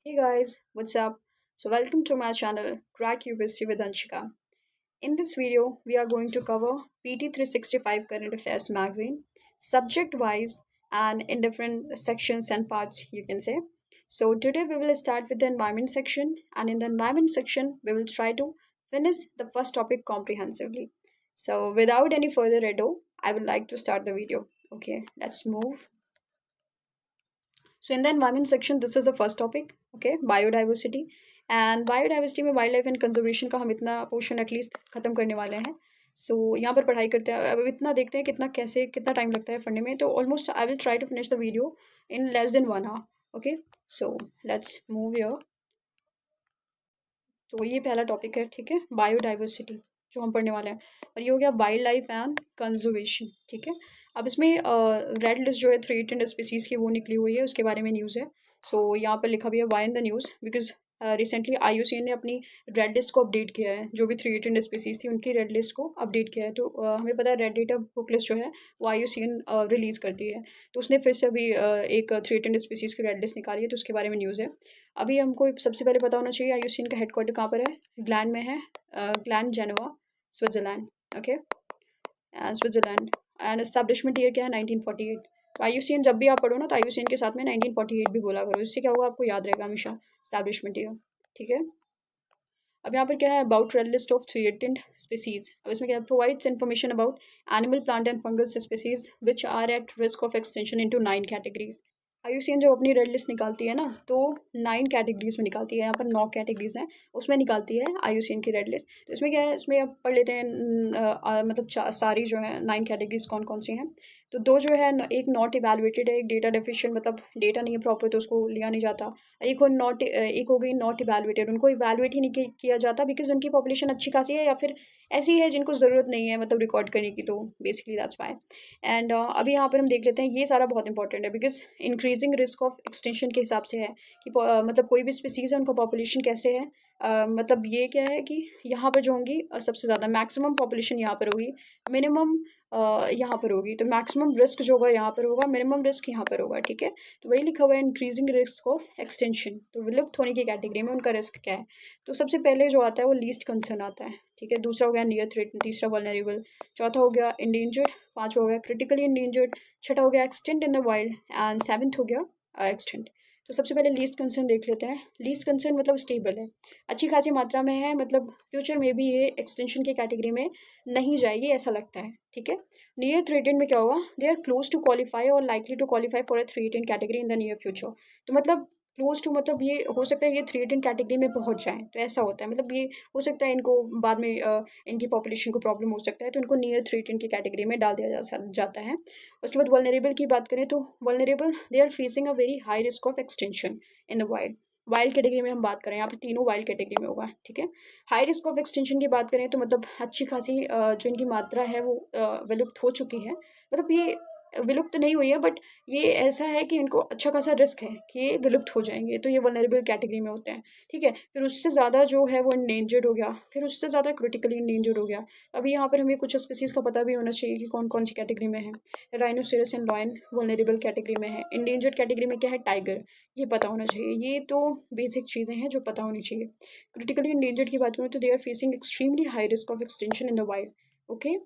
Hey guys, what's up? So welcome to my channel Crack UPSC with Anshika. In this video, we are going to cover PT 365 Current Affairs magazine, subject wise and in different sections and parts you can say. So today we will start with the environment section, and in the environment section we will try to finish the first topic comprehensively. So without any further ado, I would like to start the video. Okay, let's move. So in the environment section, this is the first topic, okay, biodiversity. And biodiversity में wild life and conservation का हम इतना portion at least खत्म करने वाले हैं. सो यहाँ पर पढ़ाई करते हैं, अब इतना देखते हैं कितना टाइम लगता है पढ़ने में. तो almost I will try to finish the video in less than 1 hour. Okay, so let's move your. तो ये पहला टॉपिक है, ठीक है, बायोडाइवर्सिटी जो हम पढ़ने वाले हैं. और ये हो गया वाइल्ड लाइफ एंड कंजर्वेशन, ठीक है. अब इसमें रेड लिस्ट जो है थ्रेटेंड स्पीसीज़ की वो निकली हुई है, उसके बारे में न्यूज़ है. सो यहाँ पर लिखा भी है why in the news because recently IUCN ने अपनी रेड लिस्ट को अपडेट किया है. जो भी थ्रेटेंड स्पीसीज़ थी उनकी रेड लिस्ट को अपडेट किया है. तो हमें पता है रेड डेटा बुक लिस्ट जो है वो IUCN रिलीज़ करती है. तो उसने फिर से अभी एक थ्रेटेंड स्पीसीज़ की रेड लिस्ट निकाली है, तो उसके बारे में न्यूज़ है. अभी हमको सबसे पहले पता होना चाहिए IUCN का हेडक्वार्टर कहाँ पर है. ग्लैंड में है, gland Geneva, Switzerland. Okay, Switzerland. And establishment year क्या है, 1948. तो IUCN जब भी आप पढ़ो ना तो IUCN के साथ में 1948 भी बोला करो, इससे क्या होगा आपको याद रहेगा हमेशा एस्टैब्लिशमेंट ईयर, ठीक है. अब यहाँ पर क्या है, about red list of threatened species. अब इसमें क्या है, provides information about animal, plant and fungus species which are at risk of extension into 9 categories. IUCN जब अपनी रेड लिस्ट निकालती है ना तो 9 कैटेगरीज में निकालती है. यहाँ पर 9 कैटेगरीज हैं, उसमें निकालती है IUCN की रेड लिस्ट. तो इसमें क्या है, इसमें आप पढ़ लेते हैं मतलब सारी जो है 9 कैटेगरीज कौन कौन सी हैं. तो दो जो है, एक नॉट इवेलुएटेड है, एक डेटा डेफिशिएंट, मतलब डेटा नहीं है प्रॉपर तो उसको लिया नहीं जाता. एक हो गई नॉट इवेलुएटेड, उनको इवेलुएट ही नहीं किया जाता बिकॉज उनकी पॉपुलेशन अच्छी खासी है या फिर ऐसी है जिनको ज़रूरत नहीं है मतलब रिकॉर्ड करने की. तो बेसिकली दैट्स वाई. एंड अभी यहाँ पर हम देख लेते हैं, ये सारा बहुत इंपॉर्टेंट है because increasing risk of extension के हिसाब से है कि मतलब कोई भी स्पीसीज़ है उनका पॉपुलेशन कैसे है. मतलब ये क्या है कि यहाँ पर जो होंगी सबसे ज़्यादा मैक्सिमम पॉपुलेशन यहाँ पर होगी, मिनिमम यहाँ पर होगी. तो मैक्सिमम रिस्क जो होगा यहाँ पर होगा, मिनिमम रिस्क यहाँ पर होगा, ठीक है. तो वही लिखा हुआ है इंक्रीजिंग रिस्क ऑफ एक्सटेंशन. तो विलुप्त होने की कैटेगरी में उनका रिस्क क्या है. तो सबसे पहले जो आता है वो लीस्ट कंसर्न आता है, ठीक है. दूसरा हो गया नियर थ्रेट, तीसरा वल्नरेबल, चौथा हो गया इंडेंजर्ड, पाँचवा हो गया क्रिटिकली इंडेंजर्ड, छठा हो गया extent in the wild and seventh हो गया एक्सटेंट. तो सबसे पहले लीस्ट कंसर्न देख लेते हैं. लीस्ट कंसर्न मतलब स्टेबल है, अच्छी खासी मात्रा में है, मतलब फ्यूचर में भी ये एक्सटेंशन की कैटेगरी में नहीं जाएगी ऐसा लगता है, ठीक है. नियर थ्रेटेंड में क्या होगा, they are close to qualify और likely to qualify for a threatened category in the near future. तो मतलब क्लोज टू मतलब ये हो सकता है ये थ्रेटेंड कैटेगरी में पहुंच जाएं, तो ऐसा होता है. मतलब ये हो सकता है इनको बाद में इनकी पॉपुलेशन को प्रॉब्लम हो सकता है, तो इनको नियर थ्रेटेंड की कैटेगरी में डाल दिया जाता है. उसके बाद वल्नरेबल की बात करें तो vulnerable they are facing a very high risk of extension in the wild. Wild category में हम बात करें, यहाँ पे तीनों वाइल्ड कैटेगरी में होगा, ठीक है. हाई रिस्क ऑफ एक्सटेंशन की बात करें तो मतलब अच्छी खासी जो इनकी मात्रा है वो विलुप्त हो चुकी है. मतलब ये विलुप्त नहीं हुई है बट ये ऐसा है कि इनको अच्छा खासा रिस्क है कि ये विलुप्त हो जाएंगे, तो ये वल्नरेबल कैटेगरी में होते हैं, ठीक है. फिर उससे ज़्यादा जो है वो इंडेंजर्ड हो गया, फिर उससे ज़्यादा क्रिटिकली इंडेंजर्ड हो गया. अभी यहाँ पर हमें कुछ स्पीसीज़ का पता भी होना चाहिए कि कौन कौन सी कैटेगरी में है. Rhinoceros and lion vulnerable category में है. इंडेंजर्ड कैटेगरी में क्या है, टाइगर, ये पता होना चाहिए. ये तो बेसिक चीज़ें हैं जो पता होनी चाहिए. क्रिटिकली इंडेंजर्ड की बात करें तो they are facing extremely high risk of extension in the wild. Okay,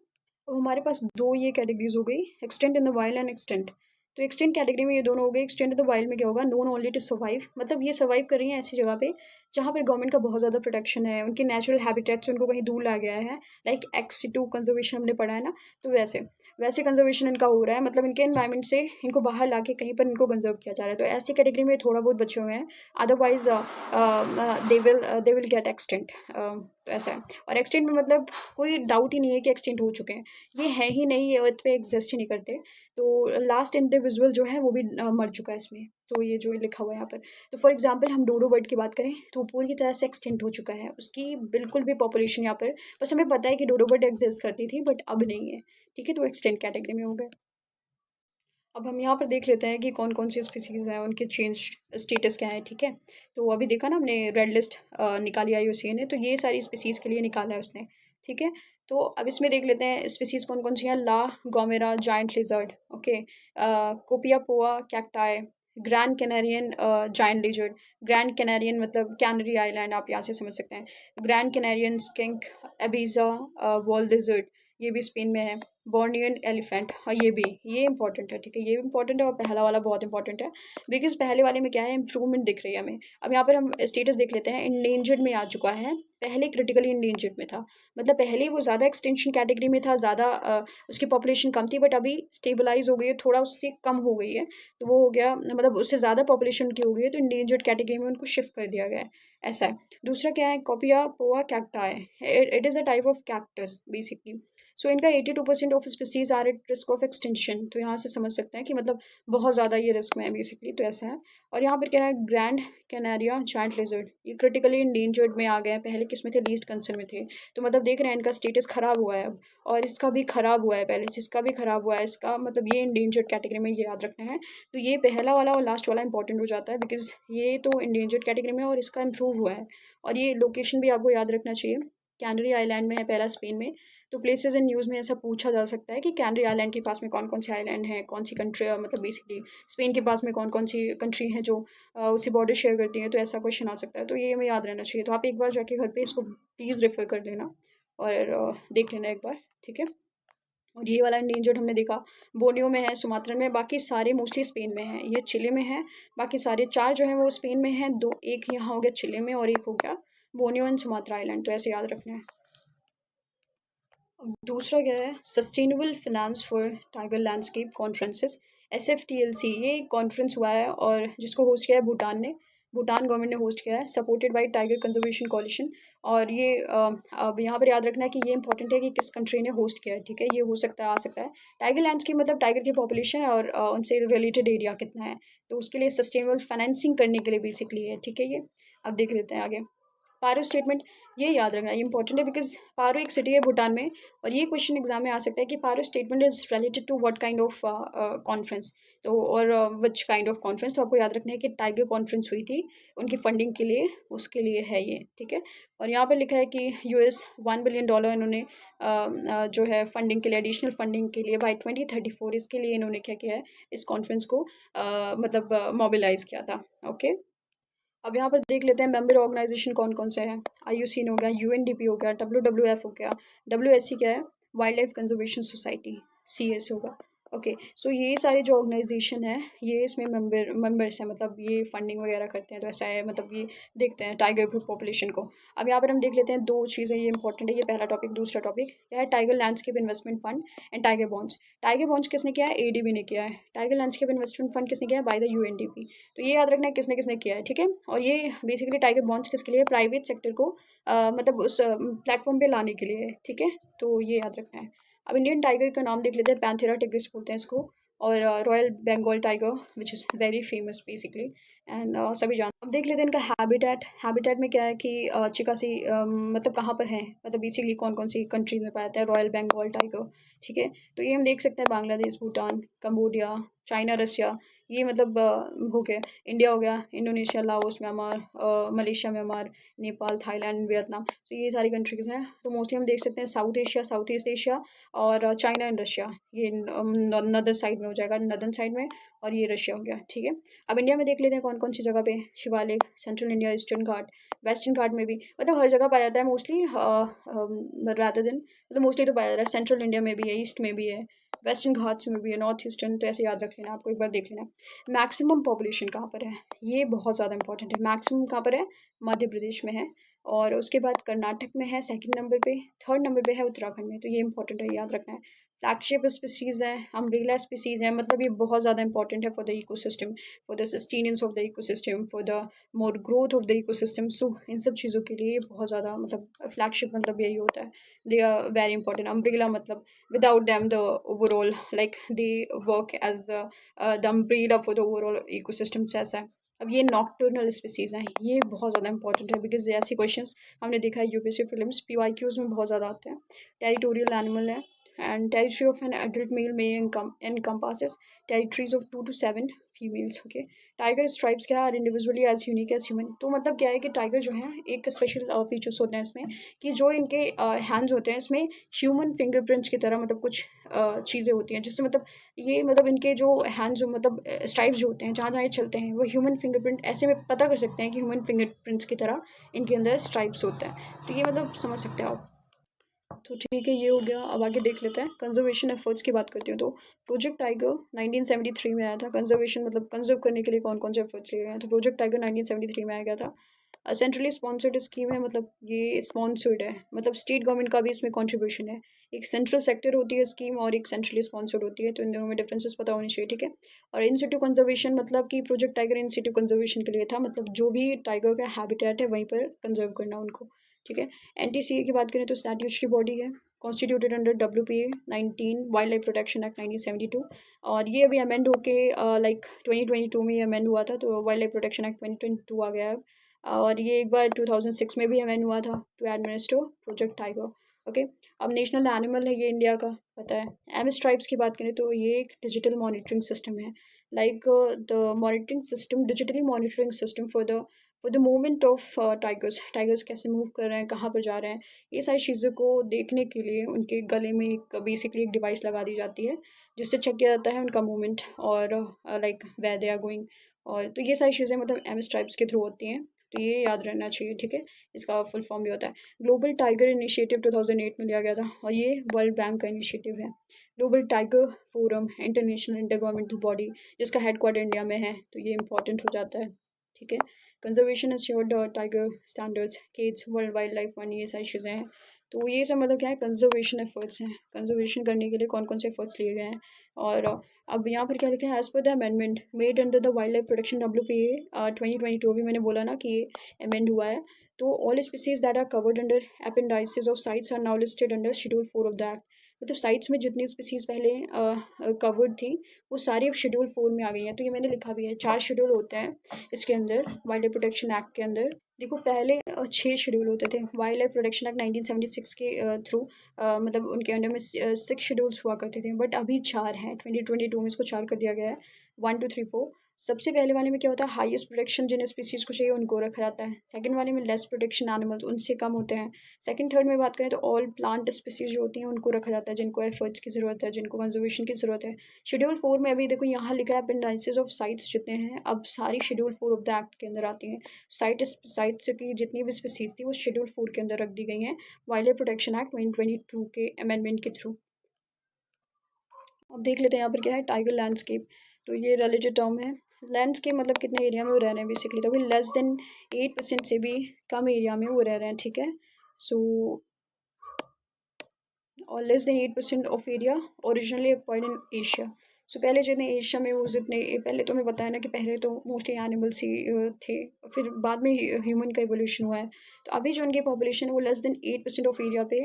अब हमारे पास दो ये कैटेगरीज हो गई, extinct in the wild and extinct. तो एक्सटेंट कैटेगरी में ये दोनों हो गए. एक्सटेंट इन द वाइल्ड में क्या होगा, नोन ओनली टू सर्वाइव, मतलब ये सर्वाइव कर रही हैं ऐसी जगह पे जहाँ पर गवर्नमेंट का बहुत ज़्यादा प्रोटेक्शन है, उनके नेचुरल हैबिटेट से उनको कहीं दूर ला गया है. लाइक एक्स2 कंजर्वेशन हमने पढ़ा है ना, तो वैसे वैसे कंजर्वेशन इनका हो रहा है, मतलब इनके एनवायरनमेंट से इनको बाहर ला के कहीं पर इनको कंजर्व किया जा रहा है. तो ऐसी कैटेगरी में थोड़ा बहुत बचे हुए हैं, otherwise they will get extent. तो ऐसा है. और एक्सटेंट में मतलब कोई डाउट ही नहीं है कि एक्सटेंट हो चुके हैं, ये है ही नहीं, ये अर्थ पे एग्जिस्ट ही नहीं करते. तो लास्ट इंडिविजुअल जो है वो भी मर चुका है इसमें. तो ये जो लिखा हुआ है यहाँ पर, तो फॉर एग्जांपल हम डोडो बर्ड की बात करें तो पूरी तरह से एक्सटेंट हो चुका है, उसकी बिल्कुल भी पॉपुलेशन यहाँ पर, बस हमें पता है कि डोडो बर्ड एग्जिस्ट करती थी बट अब नहीं है, ठीक है. तो एक्सटेंट कैटेगरी में हो गए. अब हम यहाँ पर देख लेते हैं कि कौन कौन सी स्पीसीज़ हैं, उनके चेंज स्टेटस क्या है, ठीक है. तो अभी देखा ना हमने रेड लिस्ट निकाली IUCN ने, तो ये सारी स्पीसीज़ के लिए निकाला है उसने, ठीक है. तो अब इसमें देख लेते हैं स्पीसीज़ कौन कौन सी हैं. La Gomera giant lizard, okay, Copiapoa cacti, grand Canarian giant lizard. Grand Canarian मतलब कैनरी आइलैंड, आप यहाँ से समझ सकते हैं। Grand Canarian skink, Ibiza wall lizard, ये भी स्पेन में है। बॉर्नियन एलिफेंट, हाँ ये इंपॉर्टेंट है, ठीक है, ये भी इंपॉर्टेंट है। और पहला वाला बहुत इंपॉर्टेंट है, बिकॉज पहले वाले में क्या है, इंप्रूवमेंट दिख रही है हमें। अब यहाँ पर हम स्टेटस देख लेते हैं। इंडेंजर्ड में आ चुका है, पहले क्रिटिकली इंडेंजर्ड में था, मतलब पहले वो ज़्यादा एक्सटेंशन कैटेगरी में था, ज़्यादा उसकी पॉपुलेशन कम थी, बट अभी स्टेबलाइज हो गई है, थोड़ा उससे कम हो गई है, तो वो हो गया, मतलब उससे ज़्यादा पॉपुलेशन की हो गई है, तो इंडेंजर्ड कैटेगरी में उनको शिफ्ट कर दिया गया है, ऐसा है। दूसरा क्या है, Copiapoa cacti, it is a type of cactus basically. So इनका 82% of species are at risk of extension, तो यहाँ से समझ सकते हैं कि मतलब बहुत ज़्यादा ये रिस्क में है बेसिकली, तो ऐसा है। और यहाँ पर क्या है, ग्रैंड कैनारिया जायंट लिजर्ड, ये क्रिटिकली इंडेंजर्ड में आ गए हैं, पहले किस में थे, लीस्ट कंसर्न में थे, तो मतलब देख रहे हैं इनका स्टेटस ख़राब हुआ है अब, और इसका भी ख़राब हुआ है, पहले जिसका भी ख़राब हुआ है इसका, मतलब ये इंडेंजर्ड कैटेगरी में, ये याद रखना है। तो ये पहला वाला और लास्ट वाला इंपॉर्टेंट हो जाता है, बिकॉज ये तो इंडेंजर्ड कैटेगरी में और इसका इम्प्रूव हुआ है। और ये लोकेशन भी आपको याद रखना चाहिए, कैनरी आइलैंड में है पहला, स्पेन में। तो प्लेसेस इन न्यूज़ में ऐसा पूछा जा सकता है कि कैनरी आइलैंड के पास में कौन कौन से आइलैंड हैं, कौन सी कंट्री, मतलब बेसिकली स्पेन के पास में कौन कौन सी कंट्री हैं जो उसी बॉर्डर शेयर करती हैं, तो ऐसा क्वेश्चन आ सकता है, तो ये हमें याद रहना चाहिए। तो आप एक बार जाके घर पे इसको प्लीज़ रेफर कर लेना और देख लेना एक बार, ठीक है। और ये वाला इंडेंजर्ड हमने देखा, बोर्नियो में है, सुमात्रा में, बाकी सारे मोस्टली स्पेन में हैं, ये चिले में है, बाकी सारे 4 जो हैं वो स्पेन में हैं, 2 एक यहाँ हो गया चिले में और एक हो गया बोर्नियो एंड सुमात्रा आइलैंड, तो ऐसे याद रखना है। अब दूसरा क्या है, sustainable finance for tiger landscape conferences, SFTLC, ये कॉन्फ्रेंस हुआ है और जिसको होस्ट किया है भूटान ने, भूटान गवर्नमेंट ने होस्ट किया है, supported by Tiger conservation coalition. और ये अब यहाँ पर याद रखना है कि ये इंपॉर्टेंट है कि किस कंट्री ने होस्ट किया है, ठीक है, ये हो सकता है, आ सकता है। टाइगर लैंडस्केप मतलब टाइगर की पॉपुलेशन और उनसे रिलेटेड एरिया कितना है, तो उसके लिए सस्टेनेबल फाइनेंसिंग करने के लिए बेसिकली है, ठीक है। ये अब देख लेते हैं आगे। पारो स्टेटमेंट, ये याद रखना, ये इंपॉर्टेंट है, बिकॉज पारो एक सिटी है भूटान में, और ये क्वेश्चन एग्जाम में आ सकता है कि पारो statement is related to what kind of conference, तो और विच काइंड ऑफ कॉन्फ्रेंस, तो आपको याद रखना है कि टाइगर कॉन्फ्रेंस हुई थी उनकी फंडिंग के लिए, उसके लिए है ये, ठीक है। और यहाँ पर लिखा है कि US $1 बिलियन इन्होंने जो है फंडिंग के लिए, एडिशनल फंडिंग के लिए बाई 2034, इसके लिए इन्होंने क्या किया है, इस कॉन्फ्रेंस को मतलब मोबिलाइज किया था, ओके। अब यहाँ पर देख लेते हैं मेंबर ऑर्गेनाइजेशन कौन कौन से हैं। IUCN हो गया, UNDP हो गया, WWF हो गया, WSC क्या है, wild life conservation society, CS होगा, ओके। सो ये सारे जो ऑर्गेनाइजेशन है ये इसमें मेंबर्स हैं, मतलब ये फंडिंग वगैरह करते हैं, तो ऐसा है, मतलब ये देखते हैं टाइगर की पॉपुलेशन को। अब यहाँ पर हम देख लेते हैं 2 चीज़ें, ये इंपॉर्टेंट है, ये पहला टॉपिक। दूसरा टॉपिक क्या है, tiger landscape investment fund and tiger bonds. Tiger bonds किसने किया है, ADB ने किया है। टाइगर लैंडस्केप इन्वेस्टमेंट फंड किसने किया है, बाय द UNDP, तो ये याद रखना है किसने किसने किया है, ठीक है। और ये बेसिकली टाइगर बॉन्ड्स किसके लिए, प्राइवेट सेक्टर को मतलब उस प्लेटफॉर्म पे लाने के लिए है, ठीक है, तो ये याद रखना है। अब इंडियन टाइगर का नाम देख लेते हैं, पैंथेरा टिग्रिस बोलते हैं इसको, और royal Bengal tiger which is very famous basically, and सभी जान। अब देख लेते हैं इनका हैबिटेट में क्या है कि चिकासी मतलब कहाँ पर है, मतलब बेसिकली कौन कौन सी कंट्रीज में पाया जाता है रॉयल बंगाल टाइगर, ठीक है। तो ये हम देख सकते हैं Bangladesh, Bhutan, Cambodia, China, Russia, ये मतलब हो गया, इंडिया हो गया, Indonesia, Laos, Myanmar, Malaysia, Myanmar, Nepal, Thailand, Vietnam, तो ये सारी कंट्रीज़ हैं। तो मोस्टली हम देख सकते हैं south Asia, south east Asia, और चाइना एंड रशिया, ये नदर साइड में हो जाएगा, नदर्न साइड में, और ये रशिया हो गया, ठीक है। अब इंडिया में देख लेते हैं कौन कौन सी जगह पे, शिवालिक, सेंट्रल इंडिया, ईस्टर्न घाट, वेस्टर्न घाट में भी, मतलब हर जगह पाया जाता है मोस्टली, रादर दिन, मतलब मोस्टली तो पाया जाता है, सेंट्रल इंडिया में भी है, ईस्ट में भी है, वेस्टर्न घाट्स में भी है, नॉर्थ ईस्टर्न, तो ऐसे याद रख लेना, आपको एक बार देख लेना। मैक्सिमम पॉपुलेशन कहाँ पर है, ये बहुत ज़्यादा इंपॉर्टेंट है। मैक्सिमम कहाँ पर है, मध्य प्रदेश में है, और उसके बाद कर्नाटक में है सेकंड नंबर पे, थर्ड नंबर पे है उत्तराखंड में, तो ये इंपॉर्टेंट है, याद रखना है। फ्लैगशिप स्पीसीज़ है, अम्ब्रेला स्पीसीज़ है, मतलब ये बहुत ज़्यादा इंपॉर्टेंट है for the ecosystem, for the sustenance of the ecosystem, for the more growth of the ecosystem, so इन सब चीज़ों के लिए बहुत ज़्यादा, मतलब फ्लैगशिप मतलब यही होता है, they are very important. Umbrella मतलब without them the overall like they work as the umbrella for the overall ecosystem, ऐसा है। अब ये नॉक्टर्नल स्पीसीज़ हैं, ये बहुत ज़्यादा इंपॉर्टेंट है, बिकॉज ऐसे क्वेश्चंस हमने देखा है UPSC प्रीलिम्स PYQs में बहुत ज़्यादा आते हैं। टेरिटोरियल एनिमल है, and territory of an adult male may encompasses territories of 2 to 7 females. Okay. Tiger stripes क्या are individually as unique as human. तो मतलब क्या है कि टाइगर जो है एक स्पेशल फीचर्स होते हैं इसमें कि जो इनके हैंड्स होते हैं इसमें ह्यूमन फिंगरप्रिंट्स की तरह मतलब कुछ चीज़ें होती हैं जिससे मतलब ये मतलब इनके जो हैंड्स मतलब स्ट्राइप्स जो होते हैं जहाँ जहाँ ये चलते हैं वो ह्यूमन फिंगरप्रिंट ऐसे में पता कर सकते हैं कि ह्यूमन फिंगरप्रिंट्स की तरह इनके अंदर स्ट्राइप्स होता है. तो ये मतलब समझ सकते हैं आप. तो ठीक है, ये हो गया. अब आगे देख लेते हैं कंजर्वेशन एफर्ट्स की बात करती हूँ. तो प्रोजेक्ट टाइगर 1973 में आया था. कंजर्वेशन मतलब कंजर्व करने के लिए कौन कौन से एफर्ट्स लिए गए हैं. तो प्रोजेक्ट टाइगर 1973 में आया गया था. सेंट्रली स्पॉन्सर्ड स्कीम है, मतलब ये स्पॉन्सर्ड है, मतलब स्टेट गवर्नमेंट का भी इसमें कंट्रीब्यूशन है. एक सेंट्रल सेक्टर होती है स्कीम और एक सेंट्रली स्पॉन्सर्ड होती है, तो इन दोनों में डिफरेंसेस पता होने चाहिए. ठीक है. और इन सिटू कंजर्वेशन मतलब कि project tiger in Situ conservation के लिए था, मतलब जो भी टाइगर का हैबिटेट है वहीं पर कंजर्व करना उनको. ठीक है. NTCA की बात करें तो स्टैट्यूटरी बॉडी है, constituted under WPA 19 wild life protection act 1972. और ये अभी अमेंड होके लाइक 2022 में ये अमेंड हुआ था, तो वाइल्ड लाइफ प्रोटेक्शन एक्ट 2022 आ गया है. और ये एक बार 2006 में भी अमेंड हुआ था to administer project tiger. Okay. अब नेशनल एनिमल है ये इंडिया का, पता है. एमएस ट्राइब्स की बात करें तो ये एक डिजिटल मॉनिटरिंग सिस्टम है, like the monitoring system, digitally monitoring system for the movement of tigers कैसे मूव कर रहे हैं, कहाँ पर जा रहे हैं, ये सारी चीज़ों को देखने के लिए उनके गले में एक बेसिकली एक डिवाइस लगा दी जाती है जिससे चेक किया जाता है उनका मूवमेंट और like where they are going. और तो ये सारी चीज़ें मतलब एमएस ट्राइब्स के थ्रू होती हैं, तो ये याद रहना चाहिए. ठीक है. इसका फुल फॉर्म भी होता है ग्लोबल टाइगर इनिशिएटिव, 2008 में लिया गया था और ये वर्ल्ड बैंक का इनिशिएटिव है. Global tiger forum international inter governmental body जिसका हेडक्वार्टर इंडिया में है, तो ये इंपॉर्टेंट हो जाता है. ठीक है. Conservation assured tiger standards cats world wild life one, ये सारी चीज़ें हैं. तो ये सब मतलब क्या है, कंजर्वेशन एफर्ट्स हैं. कंजर्वेशन करने के लिए कौन कौन से एफर्ट्स लिए गए हैं. और अब यहाँ पर क्या लिखा है, as per the amendment made under the wild life protection WPA 2022, भी मैंने बोला ना कि ये अमेंड हुआ है. तो all species that are covered under appendices of CITES are now listed under schedule 4 of the act. मतलब साइट्स में जितनी स्पीसीज पहले कवर्ड थी वो सारी अब शेड्यूल 4 में आ गई हैं. तो ये मैंने लिखा भी है, 4 शेड्यूल होते हैं इसके अंदर वाइल्ड लाइफ प्रोटेक्शन एक्ट के अंदर. देखो पहले 6 शेड्यूल होते थे वाइल्ड लाइफ प्रोटेक्शन एक्ट 1976 के थ्रू, मतलब उनके अंडर में 6 शेड्यूल्स हुआ करते थे, बट अभी 4 हैं. 2022 में इसको 4 कर दिया गया है, 1 2 3 4. सबसे पहले वाले में क्या होता है, हाईएस्ट प्रोटेक्शन जिन स्पीसीज़ को चाहिए उनको रखा जाता है. सेकंड वाले में लेस प्रोटेक्शन एनिमल्स, उनसे कम होते हैं. सेकंड थर्ड में बात करें तो ऑल प्लांट स्पीसीज जो होती हैं उनको रखा जाता है जिनको एफर्ट्स की ज़रूरत है, जिनको कंजर्वेशन की ज़रूरत है. शेड्यूल 4 में अभी देखो यहाँ लिखा है अपेंडाइसिस ऑफ साइट्स जितने हैं अब सारी शेड्यूल 4 ऑफ द एक्ट के अंदर आती हैं. साइट्स की जितनी भी स्पीसीज थी वो शेड्यूल 4 के अंदर रख दी गई हैं वाइल्ड लाइफ प्रोटेक्शन एक्ट 2022 के अमेंडमेंट के थ्रू. अब देख लेते हैं यहाँ पर क्या है, टाइगर लैंडस्केप. तो ये रिलेटिव टर्म है. लैंडस्केप मतलब कितने एरिया में वो रह रहे हैं बेसिकली, तो अभी लेस देन 8% से भी कम एरिया में वो रह रहे हैं. ठीक है. सो और less than 8% of area originally acquired in Asia. So पहले जितने एशिया में वो जितने, पहले तो मैं बताया ना कि पहले तो मोस्टली एनिमल्स ही थे, फिर बाद में ह्यूमन का एवोल्यूशन हुआ है. तो अभी जो उनकी पॉपुलेशन है वो लेस देन 8% ऑफ एरिया पे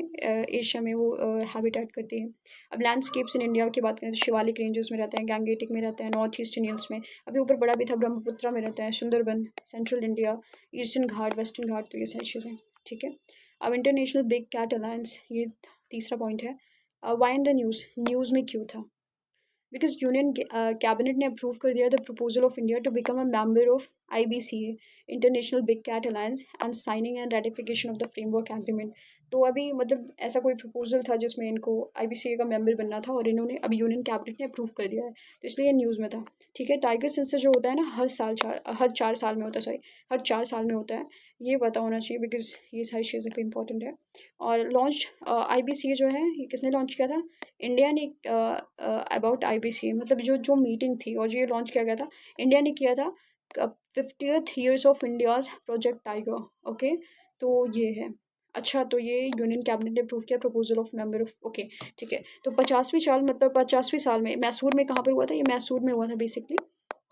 एशिया में वो हैबिटेट करती है. अब लैंडस्केप्स इन इंडिया की बात करें तो शिवालिक रेंजेस में रहते हैं, गैंगेटिक में रहते हैं, नॉर्थ ईस्ट इंडियंस में, अभी ऊपर बड़ा भी था ब्रह्मपुत्रा में रहता है, सुंदरबन, सेंट्रल इंडिया, ईस्टर्न घाट, वेस्टर्न घाट, तो ये सारी चीज़ें. ठीक है. अब इंटरनेशनल बिग कैट अलायंस, ये तीसरा पॉइंट है. वाई इन द न्यूज़ में क्यों था, बिकॉज यूनियन कैबिनेट ने अप्रूव कर दिया the proposal of India to become a member of IBCA international big cat alliance and signing and ratification of the framework agreement. तो अभी मतलब ऐसा कोई प्रपोजल था जिसमें इनको IBCA का मेंबर बनना था और इन्होंने अभी यूनियन कैबिनेट ने अप्रूव कर दिया है, तो इसलिए ये न्यूज़ में था. ठीक है. टाइगर सेंसस जो होता है ना हर 4 साल में होता है, सॉरी हर 4 साल में होता है, ये पता होना चाहिए बिकॉज ये सारी चीज़ें पे इंपॉर्टेंट है. और लॉन्च IBCA जो है ये किसने लॉन्च किया था, इंडिया ने. अबाउट IBCA मतलब जो जो मीटिंग थी और जो ये लॉन्च किया गया था इंडिया ने किया था 50th years of India's project tiger. Okay. तो ये है. अच्छा, तो ये यूनियन कैबिनेट ने अप्रूव किया proposal of member of. Okay. ठीक है. तो 50वीं साल मतलब 50वीं साल में मैसूर में कहाँ पर हुआ था, ये मैसूर में हुआ था बेसिकली.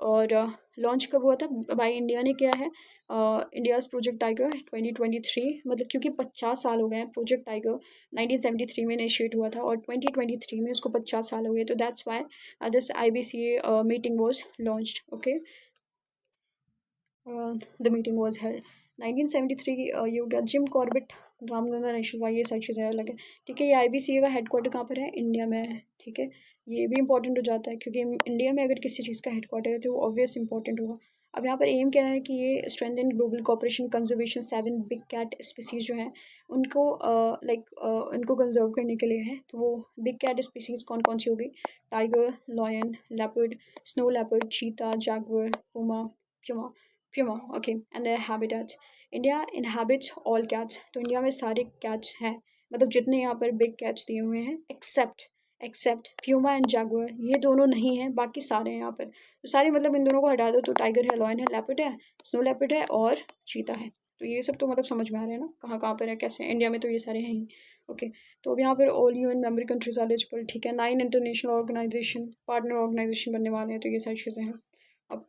और लॉन्च कब हुआ था, बाई इंडिया ने किया है. इंडियाज़ प्रोजेक्ट टाइगर 2023, मतलब क्योंकि 50 साल हो गए हैं प्रोजेक्ट टाइगर 1973 में इनिशिएट हुआ था और 2023 में उसको 50 साल हो गए, तो that's why this IBCA meeting was launched. Okay. The meeting was held. 1973 ये हो गया Jim Corbett Ramganga national park, ये सारी चीज़ें अलग है, ठीक है। ये IBCA का हेडक्वार्टर कहाँ पर है? इंडिया में है, ठीक है। ये भी इंपॉर्टेंट हो जाता है क्योंकि इंडिया में अगर किसी चीज़ का हेडक्वार्टर है तो वो ऑब्वियस इंपॉर्टेंट होगा। अब यहाँ पर एम क्या है कि ये strengthen global cooperation conservation 7 big cat species जो हैं उनको उनको कंजर्व करने के लिए है। तो वो बिग कैट स्पीसीज कौन कौन सी होगी? Tiger, lion, leopard, snow leopard, cheetah, jaguar, puma, puma, okay, and their habitats. India inhabits all cats, तो इंडिया में सारे कैट्स हैं, मतलब जितने यहाँ पर बिग कैट्स दिए हुए हैं एक्सेप्ट प्यूमा एंड जैगुआर, ये दोनों नहीं हैं, बाकी सारे हैं यहाँ पर। तो सारे मतलब इन दोनों को हटा दो तो टाइगर है, लॉयन है, लेपर्ड है, स्नो लेपर्ड है और चीता है। तो ये सब तो मतलब समझ में आ रहा है ना कहाँ कहाँ पर है, कैसे है। इंडिया में तो ये सारे हैं ही, ओके। तो अब यहाँ पर all UN member countries are eligible, ठीक है। 9 इंटरनेशनल ऑर्गेनाइजेशन पार्टनर ऑर्गेनाइजेशन बनने वाले हैं, तो ये सारी चीज़ें हैं। अब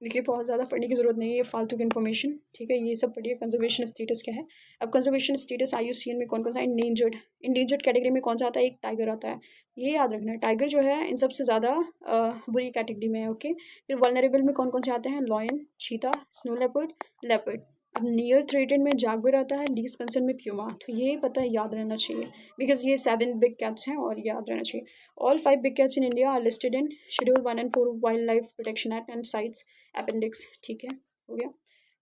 देखिए बहुत ज़्यादा पढ़ने की ज़रूरत नहीं है, ये फालतू की इन्फॉर्मेशन, ठीक है। ये सब पढ़िए। कंजर्वेशन स्टेटस क्या है? अब कंजर्वेशन स्टेटस IUCN में कौन कौन सा? इंडेंजर्ड कैटेगरी में कौन सा आता है? एक टाइगर आता है, ये याद रखना है। टाइगर जो है इन सबसे ज़्यादा बुरी कैटेगरी में है, ओके। फिर वल्नरेबल में कौन कौन से आते हैं? लॉयन, चीता, स्नो लेपर्ड। अब नियर थ्रेटेड में जागुआर आता है, लीस्ट कंसर्न में प्यूमा। तो ये पता है, याद रहना चाहिए बिकॉज ये 7 बिग कैट्स हैं और याद रहना चाहिए। All 5 big cats in India are listed in schedule 1 and 4 wild life protection act and CITES appendix, ठीक है, हो गया।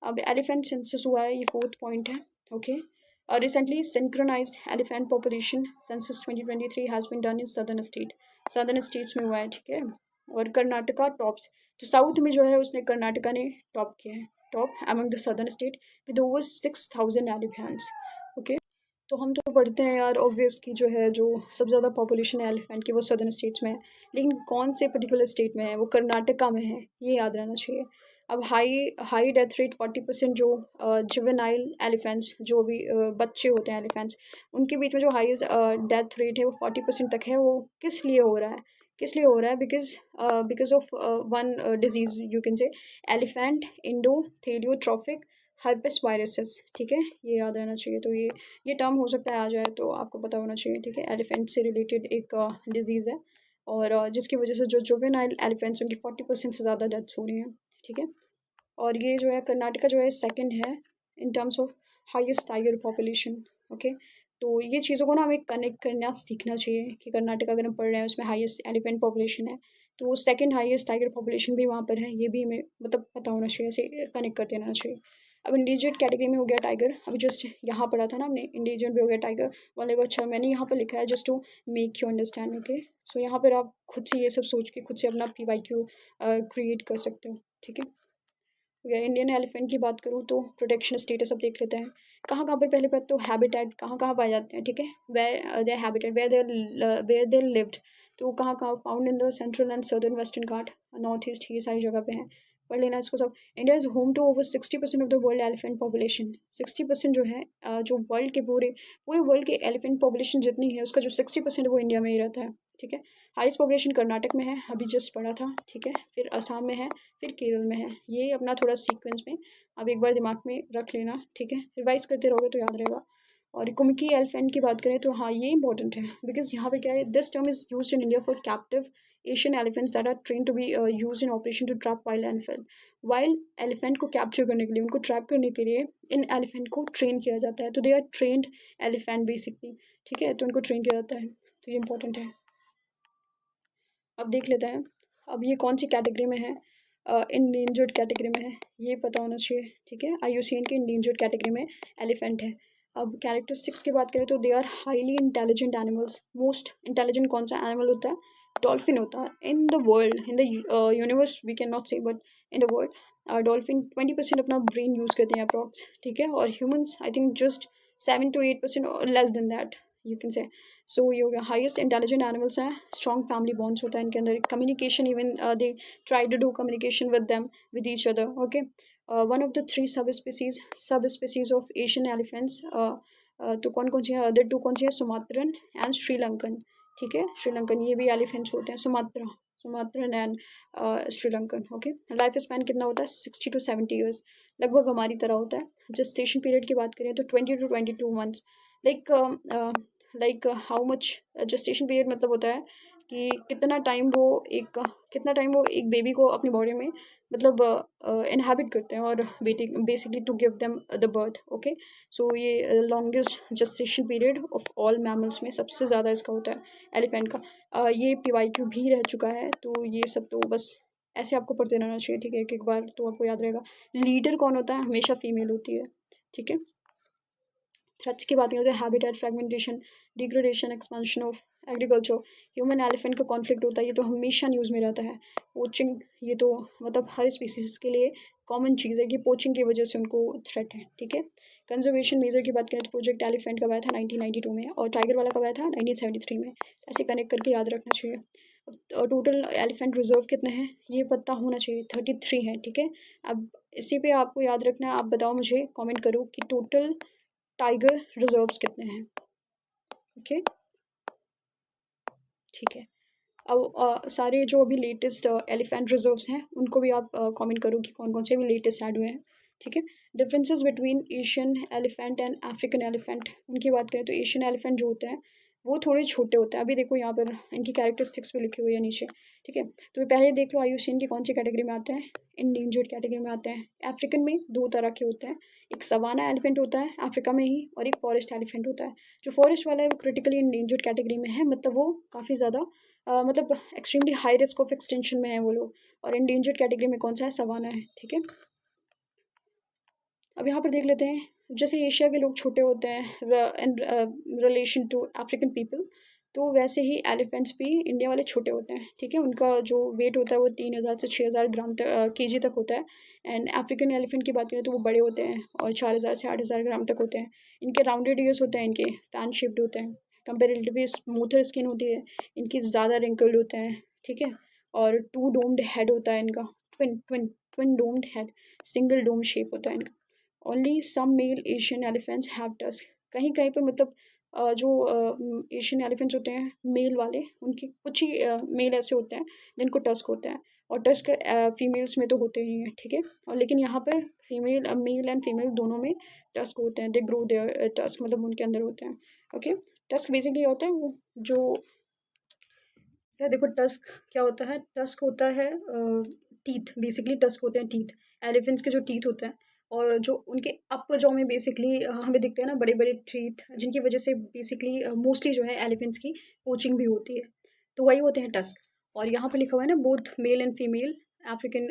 अब एलिफेंट सेंसस हुआ है, ये 4th पॉइंट है, ओके। और recently synchronized elephant population census 2023 has been done in southern states में हुआ है, ठीक है। और कर्नाटका टॉप्स, तो साउथ में जो है उसने कर्नाटका ने टॉप किया है, top among the southern state with over 6000 elephants, okay. तो हम तो पढ़ते हैं यार ऑब्वियस की जो है जो सबसे ज़्यादा पॉपुलेशन है एलिफेंट की वो सदर्न स्टेट्स में है, लेकिन कौन से पर्टिकुलर स्टेट में है? वो कर्नाटका में है, ये याद रहना चाहिए। अब हाई डेथ रेट 40% जो जुवेनाइल एलिफेंट्स, जो भी बच्चे होते हैं एलिफेंट्स, उनके बीच में जो हाईएस्ट डेथ रेट है वो 40% तक है। वो किस लिए हो रहा है? Because of one disease you can say elephant endotheliotropic herpes viruses, ठीक है, ये याद रहना चाहिए। तो ये टर्म हो सकता है आ जाए तो आपको पता होना चाहिए, ठीक है। एलिफेंट से रिलेटेड एक डिजीज़ है और जिसकी वजह से जो जुवेनाइल एलिफेंट्स उनकी 40% से ज़्यादा डेथ्स हो रही हैं, ठीक है। और ये जो है कर्नाटका जो है सेकंड है in terms of highest tiger population, okay. तो ये चीज़ों को ना हमें कनेक्ट करना सीखना चाहिए कि कर्नाटका अगर हम पढ़ रहे हैं उसमें हाईएस्ट एलिफेंट पॉपुलेशन है तो वो सेकंड हाईएस्ट टाइगर पॉपुलेशन भी वहाँ पर है, ये भी हमें मतलब पता होना चाहिए, ऐसे कनेक्ट करते रहना चाहिए। अब इंडिजिट कैटेगरी में हो गया टाइगर, अभी जस्ट यहाँ पढ़ा था ना हमने, इंडिजिट भी हो गया टाइगर वाले। अच्छा मैंने यहाँ पर लिखा है just to make you understand, okay. So यहाँ पर आप खुद से ये सब सोच के खुद से अपना PYQ क्रिएट कर सकते हो, ठीक है। या इंडियन एलिफेंट की बात करूँ तो प्रोटेक्शन स्टेटस अब देख लेते हैं। कहाँ कहाँ पर पहले बात तो हैबिटेट कहाँ कहाँ पाए जाते हैं, ठीक है। Their habitat where they lived, तो कहाँ कहाँ? Found in the central and southern western Ghat, north east, ये सारी जगह पे हैं, पढ़ लेना इसको सब। India is home to over 60% of the world elephant population. 60% जो है जो वर्ल्ड के पूरे वर्ल्ड के एलिफेंट पॉपुलेशन जितनी है उसका जो 60% है वो इंडिया में ही रहता है, ठीक है। हाईएस्ट पॉपुलेशन कर्नाटक में है, अभी जस्ट पढ़ा था, ठीक है। फिर असम में है, फिर केरल में है। ये अपना थोड़ा सीक्वेंस में अब एक बार दिमाग में रख लेना, ठीक है। रिवाइज करते रहोगे तो याद रहेगा। और कुमकी एलिफेंट की बात करें तो हाँ ये इंपॉर्टेंट है बिकॉज यहाँ पे क्या है, this term is used in India for captive Asian elephants that are train to be use in operation to trap wild elephant को कैप्चर करने के लिए, उनको ट्रैप करने के लिए इन एलिफेंट को ट्रेन किया जाता है। तो they are trained elephant basically, ठीक है। तो उनको ट्रेन किया जाता है, तो ये इंपॉर्टेंट है। अब देख लेते हैं अब ये कौन सी कैटेगरी में है, इंडेंजर्ड कैटेगरी में है, ये पता होना चाहिए, ठीक है। IUCN के इंडेंजर्ड कैटेगरी में एलिफेंट है। अब कैरेक्टरिस्टिक्स की बात करें तो they are highly intelligent animals. Most intelligent कौन सा एनिमल होता है? डॉल्फिन होता है in the world, in the universe we can not say, but in the world dolphin 20% अपना ब्रेन यूज़ करते हैं अप्रॉक्स, ठीक है। और humans I think just 7 to 8% और less than that you can say. So ये हो गया हाईएस्ट इंटेलिजेंट एनिमल्स हैं। स्ट्रॉन्ग फैमिली बॉन्ड्स होता है इनके अंदर, communication even they try to do communication with them with each other, okay. One of the 3 sub species of Asian elephants, तो कौन कौन सी है? अदर 2 कौन सी है? सुमात्रन एंड श्रीलंकन, ठीक है। श्रीलंकन ये भी एलिफेंट्स होते हैं, Sumatran and Sri Lankan, okay. Life span कितना होता है? 60 to 70 ईयर्स, लगभग हमारी तरह होता है। जेस्टेशन पीरियड की बात करें तो 20 to 22 months. Like how much gestation period मतलब होता है कि कितना टाइम वो एक बेबी को अपनी बॉडी में मतलब इनहेबिट करते हैं और waiting basically to give them the birth. Okay, so ये longest gestation period of all mammals में सबसे ज़्यादा इसका होता है एलिफेंट का। ये PYQ भी रह चुका है, तो ये सब तो बस ऐसे आपको पढ़ते रहना चाहिए, ठीक है, एक एक बार तो आपको याद रहेगा। लीडर कौन होता है? हमेशा फीमेल होती है, ठीक है। थ्रेट्स की बात करते हैं, habitat fragmentation, degradation, expansion of agriculture, human elephant का कॉन्फ्लिक्ट होता है, ये तो हमेशा न्यूज़ में रहता है। पोचिंग, ये तो मतलब हर स्पीसीज के लिए कॉमन चीज़ है कि पोचिंग की वजह से उनको थ्रेट है, ठीक है। कंजर्वेशन मेजर की बात करें तो प्रोजेक्ट एलिफेंट कब आया था? 1992 में, और टाइगर वाला कब आया था? 1973 में। ऐसे कनेक्ट करके याद रखना चाहिए। टोटल एलिफेंट रिजर्व कितने हैं ये पता होना चाहिए, 33 हैं, ठीक है। अब इसी पे आपको याद रखना है। आप बताओ मुझे, कमेंट करो कि टोटल टाइगर रिजर्व्स कितने हैं, ओके, ठीक है। अब सारे जो अभी लेटेस्ट एलिफेंट रिजर्व्स हैं उनको भी आप कमेंट करो कि कौन कौन से अभी लेटेस्ट ऐड हुए हैं, ठीक है। Differences between Asian elephant and African elephant, उनकी बात करें तो एशियन एलिफेंट जो होते हैं वो थोड़े छोटे होते हैं। अभी देखो यहाँ पर इनकी कैरेक्टरिस्टिक्स भी लिखी हुई है नीचे, ठीक है। तो पहले देख लो IUCN की कौन सी कैटेगरी में आते हैं? इंडेंजर्ड कैटेगरी में आते हैं। अफ्रीकन में दो तरह के होते हैं, एक सवाना एलिफेंट होता है अफ्रीका में ही, और एक फॉरेस्ट एलिफेंट होता है। जो फॉरेस्ट वाला है वो क्रिटिकली इंडेंजर्ड कैटेगरी में है, मतलब वो काफ़ी ज़्यादा मतलब extremely high risk of extension में है वो लोग। और इंडेंजर्ड कैटेगरी में कौन सा है? सवाना है, ठीक है। अब यहाँ पर देख लेते हैं, जैसे एशिया के लोग छोटे होते हैं in relation to African people, तो वैसे ही एलिफेंट्स भी इंडिया वाले छोटे होते हैं, ठीक है। उनका जो वेट होता है वो 3000 से 6000 ग्राम तक KG तक होता है। एंड अफ्रीकन एलिफेंट की बात करें तो वो बड़े होते हैं और 4000 से 8000 ग्राम तक होते हैं। इनके राउंडेड ईयर्स होते हैं, इनके फैन शेप्ड होते हैं, कंपेरेटिवली स्मूथर स्किन होती है इनकी, ज़्यादा रिंकल्ड होते हैं, ठीक है। और टू डोम्ड हेड होता है इनका, twin twin twin domed head, single dome shape होता है इनका। Only some male Asian elephants have tusk, कहीं कहीं पर मतलब जो एशियन एलिफेंट्स होते हैं मेल वाले, उनके कुछ ही मेल ऐसे होते हैं जिनको टस्क होता है, और टस्क फीमेल्स में तो होते ही हैं, ठीक है। और लेकिन यहाँ पर फीमेल मेल एंड फीमेल दोनों में टस्क होते हैं, दे ग्रो देयर टस्क, मतलब उनके अंदर होते हैं, ओके। टस्क बेसिकली होता है वो जो, या देखो टस्क क्या होता है? टस्क होता है टीथ, बेसिकली टस्क होते हैं टीथ, एलिफेंट्स के जो टीथ होते हैं, और जो उनके अप जॉ में बेसिकली हमें दिखते हैं ना बड़े बड़े टीथ, जिनकी वजह से बेसिकली मोस्टली जो है एलिफेंट्स की पोचिंग भी होती है, तो वही होते हैं टस्क। और यहाँ पे लिखा हुआ है ना, both male and female African,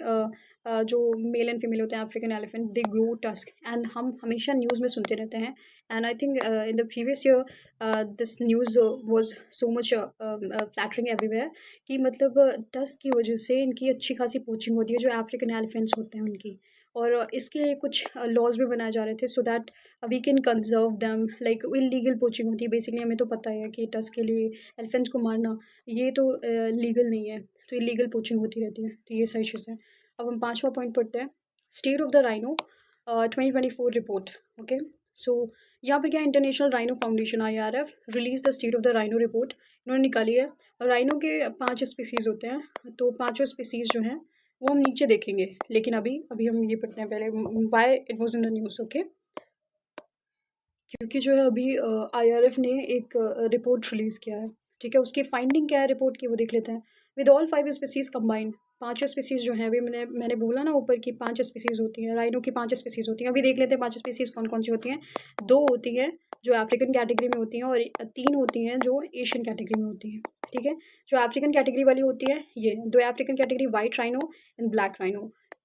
जो मेल एंड फीमेल होते हैं African elephant, they grow tusk. And हम हमेशा न्यूज़ में सुनते रहते हैं, and I think in the previous year this news was so much flattering everywhere, कि मतलब टस्क की वजह से इनकी अच्छी खासी पोचिंग होती है जो अफ्रीकन एलिफेंट्स होते हैं उनकी। और इसके लिए कुछ लॉज भी बनाए जा रहे थे so that we can conserve them, like illegal poaching होती है बेसिकली, हमें तो पता है कि टस्क के लिए एलिफेंट्स को मारना ये तो लीगल नहीं है, तो इलीगल पोचिंग होती रहती है, तो ये सारी चीज़ें। अब हम पांचवा पॉइंट पढ़ते हैं, state of the rhino 2024 report, okay. So यहाँ पर क्या, international rhino foundation IRF release the state of the rhino report इन्होंने निकाली है। और राइनो के 5 स्पीसीज़ होते हैं, तो पाँचों स्पीसीज़ जो हैं वो हम नीचे देखेंगे, लेकिन अभी अभी हम ये पढ़ते हैं पहले, why it was in the news, okay. क्योंकि जो है अभी IRF ने एक रिपोर्ट रिलीज़ किया है, ठीक है। उसकी फाइंडिंग क्या है रिपोर्ट की, वो देख लेते हैं। विद ऑल 5 स्पीसीज़ कंबाइंड, पाँचों स्पीसीज़ जो हैं, अभी मैंने बोला ना ऊपर की 5 स्पीसीज़ होती हैं, राइनो की 5 स्पीसीज़ होती हैं। अभी देख लेते हैं 5 स्पीसीज़ कौन कौन सी होती हैं। 2 होती हैं जो अफ्रीकन कैटेगरी में होती हैं, और 3 होती हैं जो एशियन कैटेगरी में होती हैं, ठीक है। जो अफ्रीकन कैटेगरी वाली होती है ये 2 African category, white rhino and black rhino.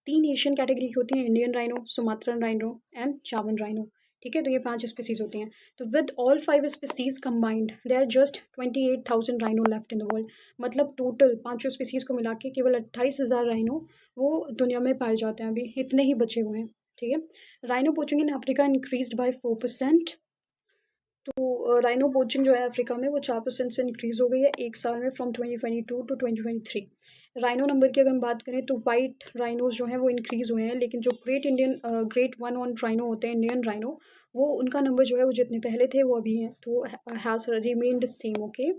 3 Asian category की होती हैं, Indian rhino, Sumatran rhino and Javan rhino, ठीक है। तो ये 5 स्पीसीज होती हैं। तो with all 5 species combined there are just 28,000 rhino left in the world, मतलब टोटल पाँचों स्पीसीज को मिला के केवल 28,000 राइनो वो दुनिया में पाए जाते हैं, अभी इतने ही बचे हुए हैं, ठीक है। Rhino poaching in Africa increase by 4%, तो राइनो पोचिंग जो है अफ्रीका में वो 4% से इंक्रीज़ हो गई है एक साल में, फ्रॉम 2022 टू 2023। राइनो नंबर की अगर हम बात करें तो वाइट राइनोज जो हैं वो इंक्रीज़ हुए हैं, लेकिन जो ग्रेट वन ऑन राइनो होते हैं, इंडियन राइनो, वो उनका नंबर जो है वो जितने पहले थे वो अभी हैं, तो हैज़ रिमेन्ड सेम, ओके।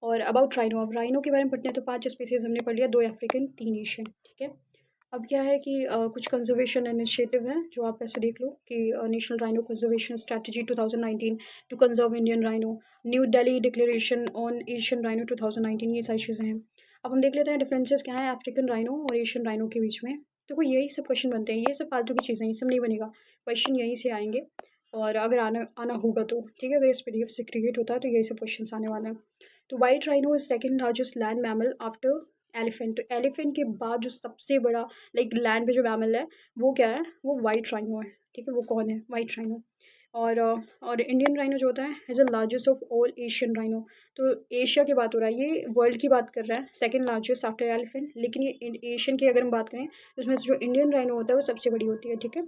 और अबाउट राइनो, अब राइनो के बारे में पढ़ते हैं, तो 5 स्पीसीज़ हमने पढ़ लिया, 2 अफ्रीकन 3 एशियन, ठीक है। अब क्या है कि कुछ कंजर्वेशन इनिशिएटिव हैं जो आप ऐसे देख लो कि national rhino conservation strategy 2019 to conserve Indian rhino, New Delhi declaration on Asian rhino 2019, ये सारी चीज़ें हैं। अब हम देख लेते हैं डिफरेंसेस क्या हैं अफ्रीकन राइनो और एशियन राइनो के बीच में। देखो यही सब क्वेश्चन बनते हैं, ये सब फालतू की चीज़ें, ये सब नहीं बनेगा, क्वेश्चन यहीं से आएंगे। और अगर आना आना होगा तो ठीक है, अगर इस पीडीएफ से क्रिएट होता है तो यही सब क्वेश्चन आने वाले हैं। तो white rhino is second largest land mammal after elephant. तो एलिफेंट के बाद जो सबसे बड़ा लाइक लैंड पे जो मैमल है वो क्या है, वो वाइट राइनो है। ठीक है, वो कौन है, वाइट राइनो। और इंडियन राइनो जो होता है is the largest of all Asian rhino. तो एशिया की बात हो रहा है, ये वर्ल्ड की बात कर रहा है, सेकंड लार्जेस्ट आफ्टर एलिफेंट, लेकिन ये एशियन की अगर हम बात करें तो उसमें से जो इंडियन राइनो होता है वो सबसे बड़ी होती है। ठीक है।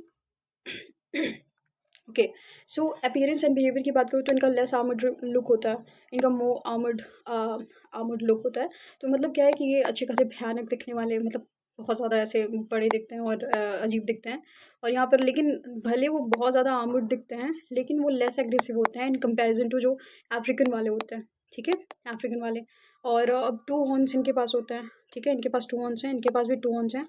Okay, so appearance and behaviour की बात करूँ तो इनका लेस आर्मर्ड लुक होता है, इनका मोर आर्मर्ड लुक होता है। तो मतलब क्या है कि ये अच्छे खासे भयानक दिखने वाले, मतलब बहुत ज़्यादा ऐसे बड़े दिखते हैं और अजीब दिखते हैं। और यहाँ पर लेकिन भले वो बहुत ज़्यादा आर्मर्ड दिखते हैं, लेकिन वो लेस एग्रेसिव होते हैं इन कंपैरिजन टू जो अफ्रीकन वाले होते हैं। ठीक है, अफ्रीकन वाले। और अब 2 हॉर्न्स इनके पास होते हैं। ठीक है, इनके पास 2 हॉर्न्स हैं, इनके पास भी 2 हॉर्न्स हैं।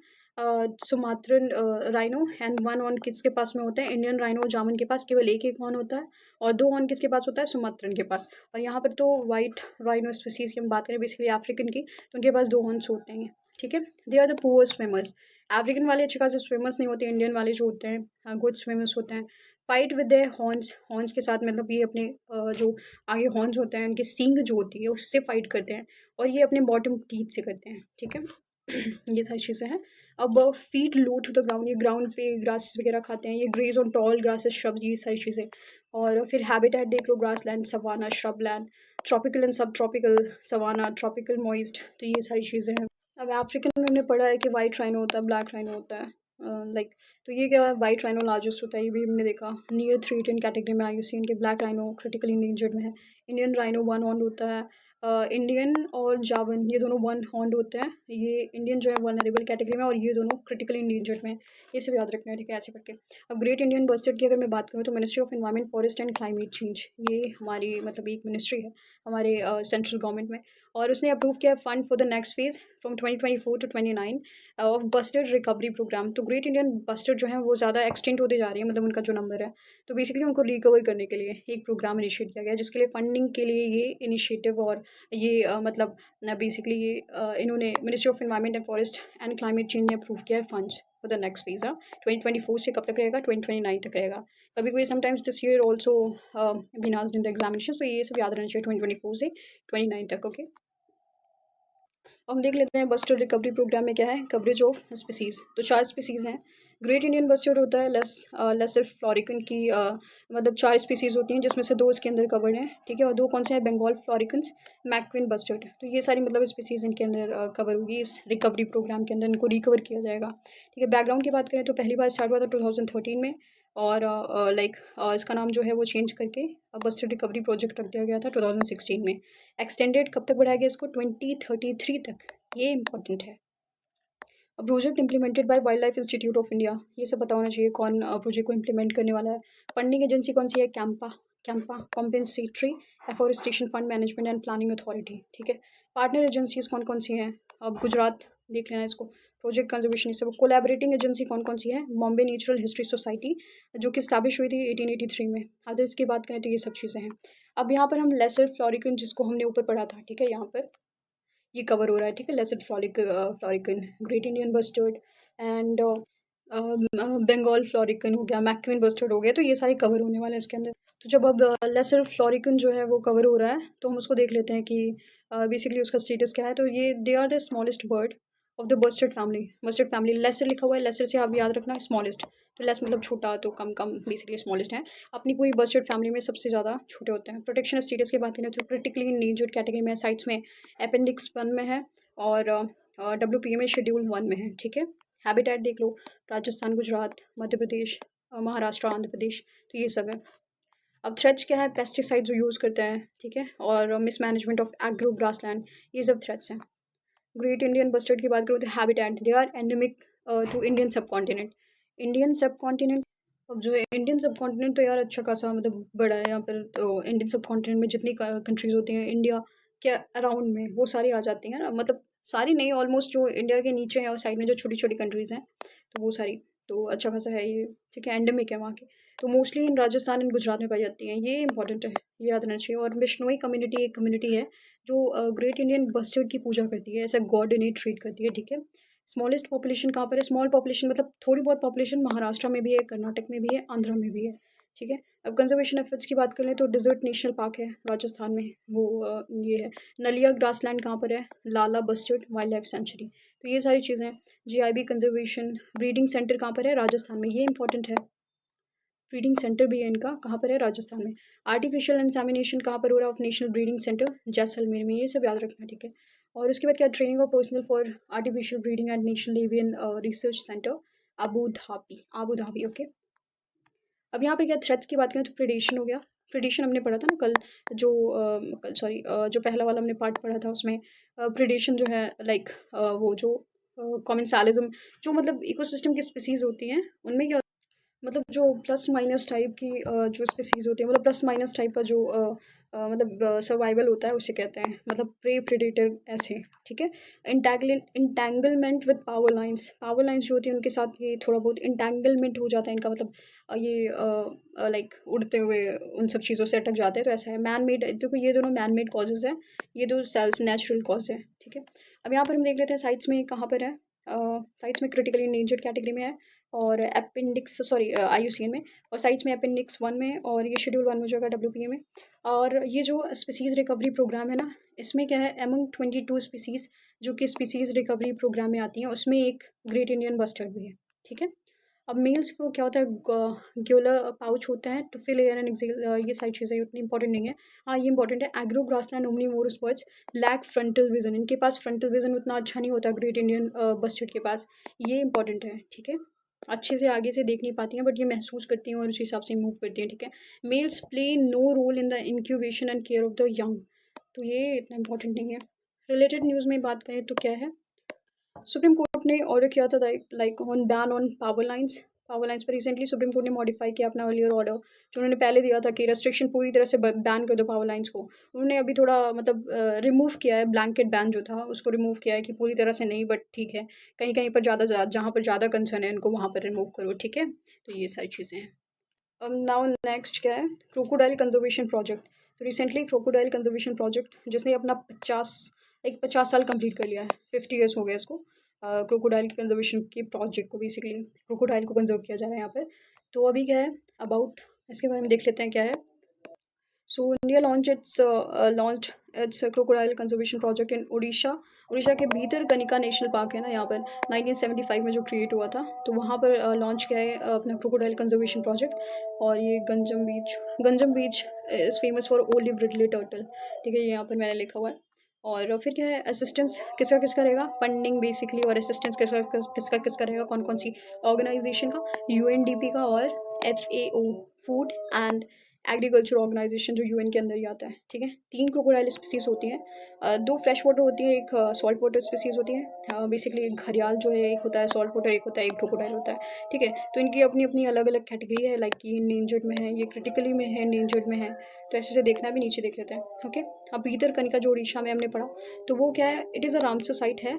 सुमात्रन राइनो एंड 1 हॉर्न किसके पास में होता है, इंडियन राइनो और जामन के पास केवल एक हॉर्न होता है। और 2 हॉर्न किसके पास होता है, सुमात्रन के पास। और यहाँ पर तो वाइट राइनो स्पीसीज की हम बात करें बेसिकली अफ्रीकन की, तो उनके पास 2 हॉर्न्स होते हैं। ठीक है, they are the poor swimmers. African वाले अच्छे खासे स्विमर्स नहीं होते, इंडियन वाले जो होते हैं गुड स्विमर्स होते हैं। Fight with the horns, horns के साथ मतलब ये अपने जो आगे हॉर्न्स होते हैं उनके सींग जो होती है उससे फाइट करते हैं। और ये अपने बॉटम टीथ से करते हैं। ठीक है। ये सारी चीज़ें हैं। अब feet low to the ground, ये ग्राउंड पे ग्रास वगैरह खाते हैं, ये graze on tall grasses shrubs, ये सारी चीज़ें। और फिर हैबिटेट देख लो, grassland, savanna, shrubland, tropical and subtropical, savanna, tropical moist, तो ये सारी चीज़ें हैं। अब अफ्रीकन में हमने पढ़ा है कि वाइट राइनो होता है, ब्लैक राइनो होता है, लाइक तो ये क्या है, वाइट राइनो लार्जेस्ट होता है, ये भी हमने देखा। नियर 310 कैटेगरी में IUCN के ब्लैक राइनो क्रिटिकली इंडेंजर्ड में है। इंडियन राइनो 1 हॉर्न होता है। इंडियन और जावन ये दोनों 1 हॉर्न होते हैं। ये इंडियन जो है वल्नरेबल कैटेगरी में, और ये दोनों क्रिटिकली इंडेंजर्ड में है। ये सब याद रखना है। ठीक है, ऐसे करके। अब ग्रेट इंडियन बस्टर्ड की अगर मैं बात करूँ तो ministry of environment, forest and climate change, ये हमारी मतलब एक मिनिस्ट्री है हमारे सेंट्रल गवर्नमेंट में। और उसने अप्रूव किया fund for the next phase from 2024 to 29 of bustard recovery programme. तो ग्रेट इंडियन बस्टर्ड जो है वो ज़्यादा एक्सटेंट होते जा रही है, मतलब उनका जो नंबर है, तो बेसिकली उनको रिकवर करने के लिए एक प्रोग्राम इनिशिएट किया गया, जिसके लिए फंडिंग के लिए ये इनिशिएटिव और ये मतलब बेसिकली ये इन्होंने ministry of environment and forest and climate change ने अप्रूव किया है funds for the next phase. 2024 से कब तक रहेगा, 2029 तक रहेगा। कभी कोई sometimes this year also been asked in the examination, तो ये सब याद रहना चाहिए 2024 से 29 तक। ओके, हम देख लेते हैं बस्टर्ड रिकवरी प्रोग्राम में क्या है, कवरेज ऑफ स्पीसीज़। तो 4 स्पीसीज़ हैं। ग्रेट इंडियन बस्टर्ड होता है लेसर फ्लोरिकन की मतलब 4 स्पीसीज़ होती हैं, जिसमें से 2 इसके अंदर कवर्ड हैं। ठीक है, और 2 कौन से हैं, बंगाल फ्लोरिकन्स, मैक्विन बस्टर्ड। तो ये सारी मतलब स्पीसीज़ इनके अंदर कवर होगी इस रिकवरी प्रोग्राम के अंदर, इनको रिकवर किया जाएगा। ठीक है, बैकग्राउंड की बात करें तो पहली बार स्टार्ट हुआ था 2013 में, और इसका नाम जो है वो चेंज करके बस्टर्ड रिकवरी प्रोजेक्ट रख दिया गया था 2016 में। एक्सटेंडेड कब तक बढ़ाया गया इसको, 2033 तक, ये इंपॉर्टेंट है। Project implemented bye wild life institute of India, ये सब पता होना चाहिए कौन प्रोजेक्ट को इंप्लीमेंट करने वाला है। फंडिंग एजेंसी कौन सी है, Campa, Campa compensatory afforestation fund management and planning authority. ठीक है, पार्टनर एजेंसीज कौन कौन सी हैं, अब गुजरात देख लेना इसको, प्रोजेक्ट कंजर्वेशन। ये सब कोलैबोरेटिंग एजेंसी कौन कौन सी है, बॉम्बे नेचुरल हिस्ट्री सोसाइटी, जो कि स्टैब्लिश हुई थी 1883 में। अदर्स की बात करें तो ये सब चीज़ें हैं। अब यहाँ पर हम लेसर फ्लोरिकन, जिसको हमने ऊपर पढ़ा था, ठीक है, यहाँ पर ये कवर हो रहा है। ठीक है, lesser florican, great Indian bustard and Bengal florican हो गया, मैक्विन बस्टर्ड हो गया, तो ये सारे कवर होने वाले हैं इसके अंदर। तो जब अब लेसर फ्लोरिकन जो है वो कवर हो रहा है, तो हम उसको देख लेते हैं कि बेसिकली उसका स्टेटस क्या है। तो ये they are the smallest bird of the bustard family. Bustard family, lesser लिखा हुआ है, लेसर से आप याद रखना स्मॉलेस्ट, तो लेस मतलब छोटा, तो कम कम बेसिकली स्मॉलेस्ट है। अपनी पूरी बस्टर्ड फैमिली में सबसे ज़्यादा छोटे होते हैं। प्रोटेक्शन स्टेटस की बात करें तो क्रिटिकली इंडेंजर्ड कैटेगरी में, साइट्स में अपेंडिक्स 1 में है, और WPA में शेड्यूल 1 में है। ठीक है, हैबिटेट देख लो, राजस्थान, गुजरात, मध्य प्रदेश, महाराष्ट्र, आंध्र प्रदेश, तो ये सब है। अब थ्रेट्स क्या है, पेस्टिसाइड जो यूज़ करते हैं, ठीक है, और मिसमैनेजमेंट ऑफ एग्रो ग्रासलैंड, ये सब थ्रेट्स हैं। ग्रेट इंडियन बस्टर्ड की बात करूँ तो habitat, they are endemic to Indian subcontinent. Indian subcontinent, अब जो है इंडियन सब कॉन्टिनेंट तो यार अच्छा खासा मतलब बड़ा है यहाँ पर। तो इंडियन सब कॉन्टिनेंट में जितनी कंट्रीज़ होती हैं इंडिया के अराउंड में, वो सारी आ जाती हैं ना, मतलब सारी नहीं, ऑलमोस्ट जो इंडिया के नीचे है और साइड में जो छोटी छोटी कंट्रीज़ हैं, तो वो सारी, तो अच्छा खासा है ये। ठीक है, एंडेमिक है वहाँ के, तो mostly in Rajasthan and Gujarat में पाई जाती हैं, ये इंपॉर्टेंट है, ये याद रहना चाहिए। और बिश्नोई कम्युनिटी एक कम्युनिटी है जो ग्रेट इंडियन बस्टर्ड की पूजा करती है, ऐसा गॉड इन्हें ट्रीट करती है। ठीक है, स्मॉलेस्ट पॉपुलेशन कहाँ पर है? स्मॉल पॉपुलेशन मतलब थोड़ी बहुत पॉपुलेशन महाराष्ट्र में भी है, कर्नाटक में भी है, आंध्रा में भी है, ठीक है। अब कंजर्वेशन एफर्ट्स की बात कर लें तो डिजर्ट नेशनल पार्क है राजस्थान में, वो ये है। नलिया ग्रासलैंड कहाँ पर है? लाला बस्टर्ड वाइल्ड लाइफ सेंचुरी। तो ये सारी चीज़ें हैं। जीआईबी कंजर्वेशन ब्रीडिंग सेंटर कहाँ पर है? राजस्थान में, ये इंपॉर्टेंट है। ब्रीडिंग सेंटर भी है इनका, कहाँ पर है? राजस्थान में। आर्टिफिशियल इंसेमिनेशन कहाँ पर हो रहा है? Of national breeding centre Jaisalmer में, ये सब याद रखना, ठीक है। और उसके बाद क्या? Training of personal for artificial breeding and national avian research centre Abu Dhabi, okay. अब यहाँ पे क्या थ्रेट्स की बात करें तो प्रेडेशन हो गया। प्रेडेशन हमने पढ़ा था ना कल, जो जो पहला वाला हमने पार्ट पढ़ा था उसमें प्रेडेशन जो है लाइक वो जो कॉमेंसालिज्म, जो मतलब इकोसिस्टम की स्पीसीज़ होती हैं उनमें क्या मतलब जो प्लस माइनस टाइप की जो स्पीसीज़ होती है, मतलब प्लस माइनस टाइप का जो मतलब सर्वाइवल होता है उसे कहते हैं, मतलब प्रे प्रेडेटर ऐसे, ठीक है। इंटैंगलमेंट विद पावर लाइंस जो होती हैं उनके साथ ये थोड़ा बहुत इंटैंगलमेंट हो जाता है इनका, मतलब ये लाइक उड़ते हुए उन सब चीज़ों से अटक जाते हैं, तो ऐसा है। मैन मेड, देखो ये दोनों मैन मेड कॉजेज़ हैं, ये दो सेल्फ नेचुरल कॉज है, ठीक है। अब यहाँ पर हम देख लेते हैं साइट्स में कहाँ पर है। साइट्स में क्रिटिकली इंडेंजर्ड कैटेगरी में है, और अपेंडिक्स सॉरी IUCN में, और साइट्स में अपेंडिक्स 1 में, और ये शेड्यूल 1 में जो है WPA में। और ये जो स्पीसीज़ रिकवरी प्रोग्राम है ना, इसमें क्या है, एमंग 22 स्पीसीज़ जो कि स्पीसीज़ रिकवरी प्रोग्राम में आती हैं, उसमें एक ग्रेट इंडियन बस्टर्ड भी है, ठीक है। अब मेल्स को क्या होता है, ग्योलर पाउच होता है to fill air and exhale, ये सारी चीज़ें उतनी इंपॉर्टेंट नहीं है। हाँ ये इंपॉर्टेंट है, agro grassland omnivorous birds lack frontal vision, इनके पास फ्रंटल विजन उतना अच्छा नहीं होता ग्रेट इंडियन बस्टर्ड के पास, ये इंपॉर्टेंट है, ठीक है। अच्छे से आगे से देख नहीं पाती हैं बट ये महसूस करती हैं और उस हिसाब से मूव करती हैं, ठीक है। Males play no role in the incubation and care of the young, तो ये इतना इंपॉर्टेंट नहीं है। रिलेटेड न्यूज़ में बात करें तो क्या है, सुप्रीम कोर्ट ने ऑर्डर किया था like on ban on power lines पर रिसेंटली सुप्रीम कोर्ट ने मॉडिफाई किया अपना अर्लियर ऑर्डर, जो उन्होंने पहले दिया था कि रेस्ट्रिक्शन पूरी तरह से बैन कर दो पावर लाइंस को। उन्होंने अभी थोड़ा मतलब रिमूव किया है, ब्लैंकेट बैन जो था उसको रिमूव किया है कि पूरी तरह से नहीं, बट ठीक है, कहीं कहीं पर जहाँ पर ज़्यादा कंसर्न है उनको वहाँ पर रिमूव करो, ठीक है। तो ये सारी चीज़ें हैं। अब नाउ नेक्स्ट क्या है, क्रोकोडाइल कंजर्वेशन प्रोजेक्ट। तो रिसेंटली क्रोकोडाइल कंजर्वेशन प्रोजेक्ट जिसने अपना 50 साल कंप्लीट कर लिया है, 50 ईयर्स हो गया इसको, क्रोकोडाइल की कंजर्वेशन के प्रोजेक्ट को, बेसिकली क्रोकोडाइल को कंजर्व किया जा रहा है यहाँ पर। तो अभी क्या है अबाउट, इसके बारे में देख लेते हैं क्या है। So India launch its crocodile conservation project in Orissa के भीतरकनिका नेशनल पार्क है ना यहाँ पर, 1975 में जो क्रिएट हुआ था, तो वहाँ पर लॉन्च किया है अपना क्रोकोडाइल कंजर्वेशन प्रोजेक्ट। और ये गंजम बीच is famous for olive Ridley turtle, ठीक है, ये यहाँ पर मैंने लिखा हुआ है। और फिर क्या है, असिस्टेंस किसका रहेगा, फंडिंग बेसिकली, और असिस्टेंस किसका रहेगा, कौन कौन सी ऑर्गेनाइजेशन का, UNDP का, और FAO food and agriculture organisation जो UN के अंदर ही आता है, ठीक है। 3 क्रोकोडाइल स्पीसीज़ होती हैं, 2 फ्रेश वाटर होती है, एक सॉल्ट वाटर स्पीसीज़ होती है। बेसिकली एक घड़ियाल जो है एक होता है सॉल्ट वाटर, एक होता है एक क्रोकोडाइल होता है, ठीक है। तो इनकी अपनी अपनी अलग अलग कैटेगरी है, लाइक ये इंडेंजर्ड में है, ये क्रिटिकली में है, इंडेंजर्ड में है, तो ऐसे से देखना भी, नीचे देख लेते हैं, ओके। अब भीतरकनिका जो उड़ीसा में हमने पढ़ा, तो वो क्या है, it is a Ramsar site है,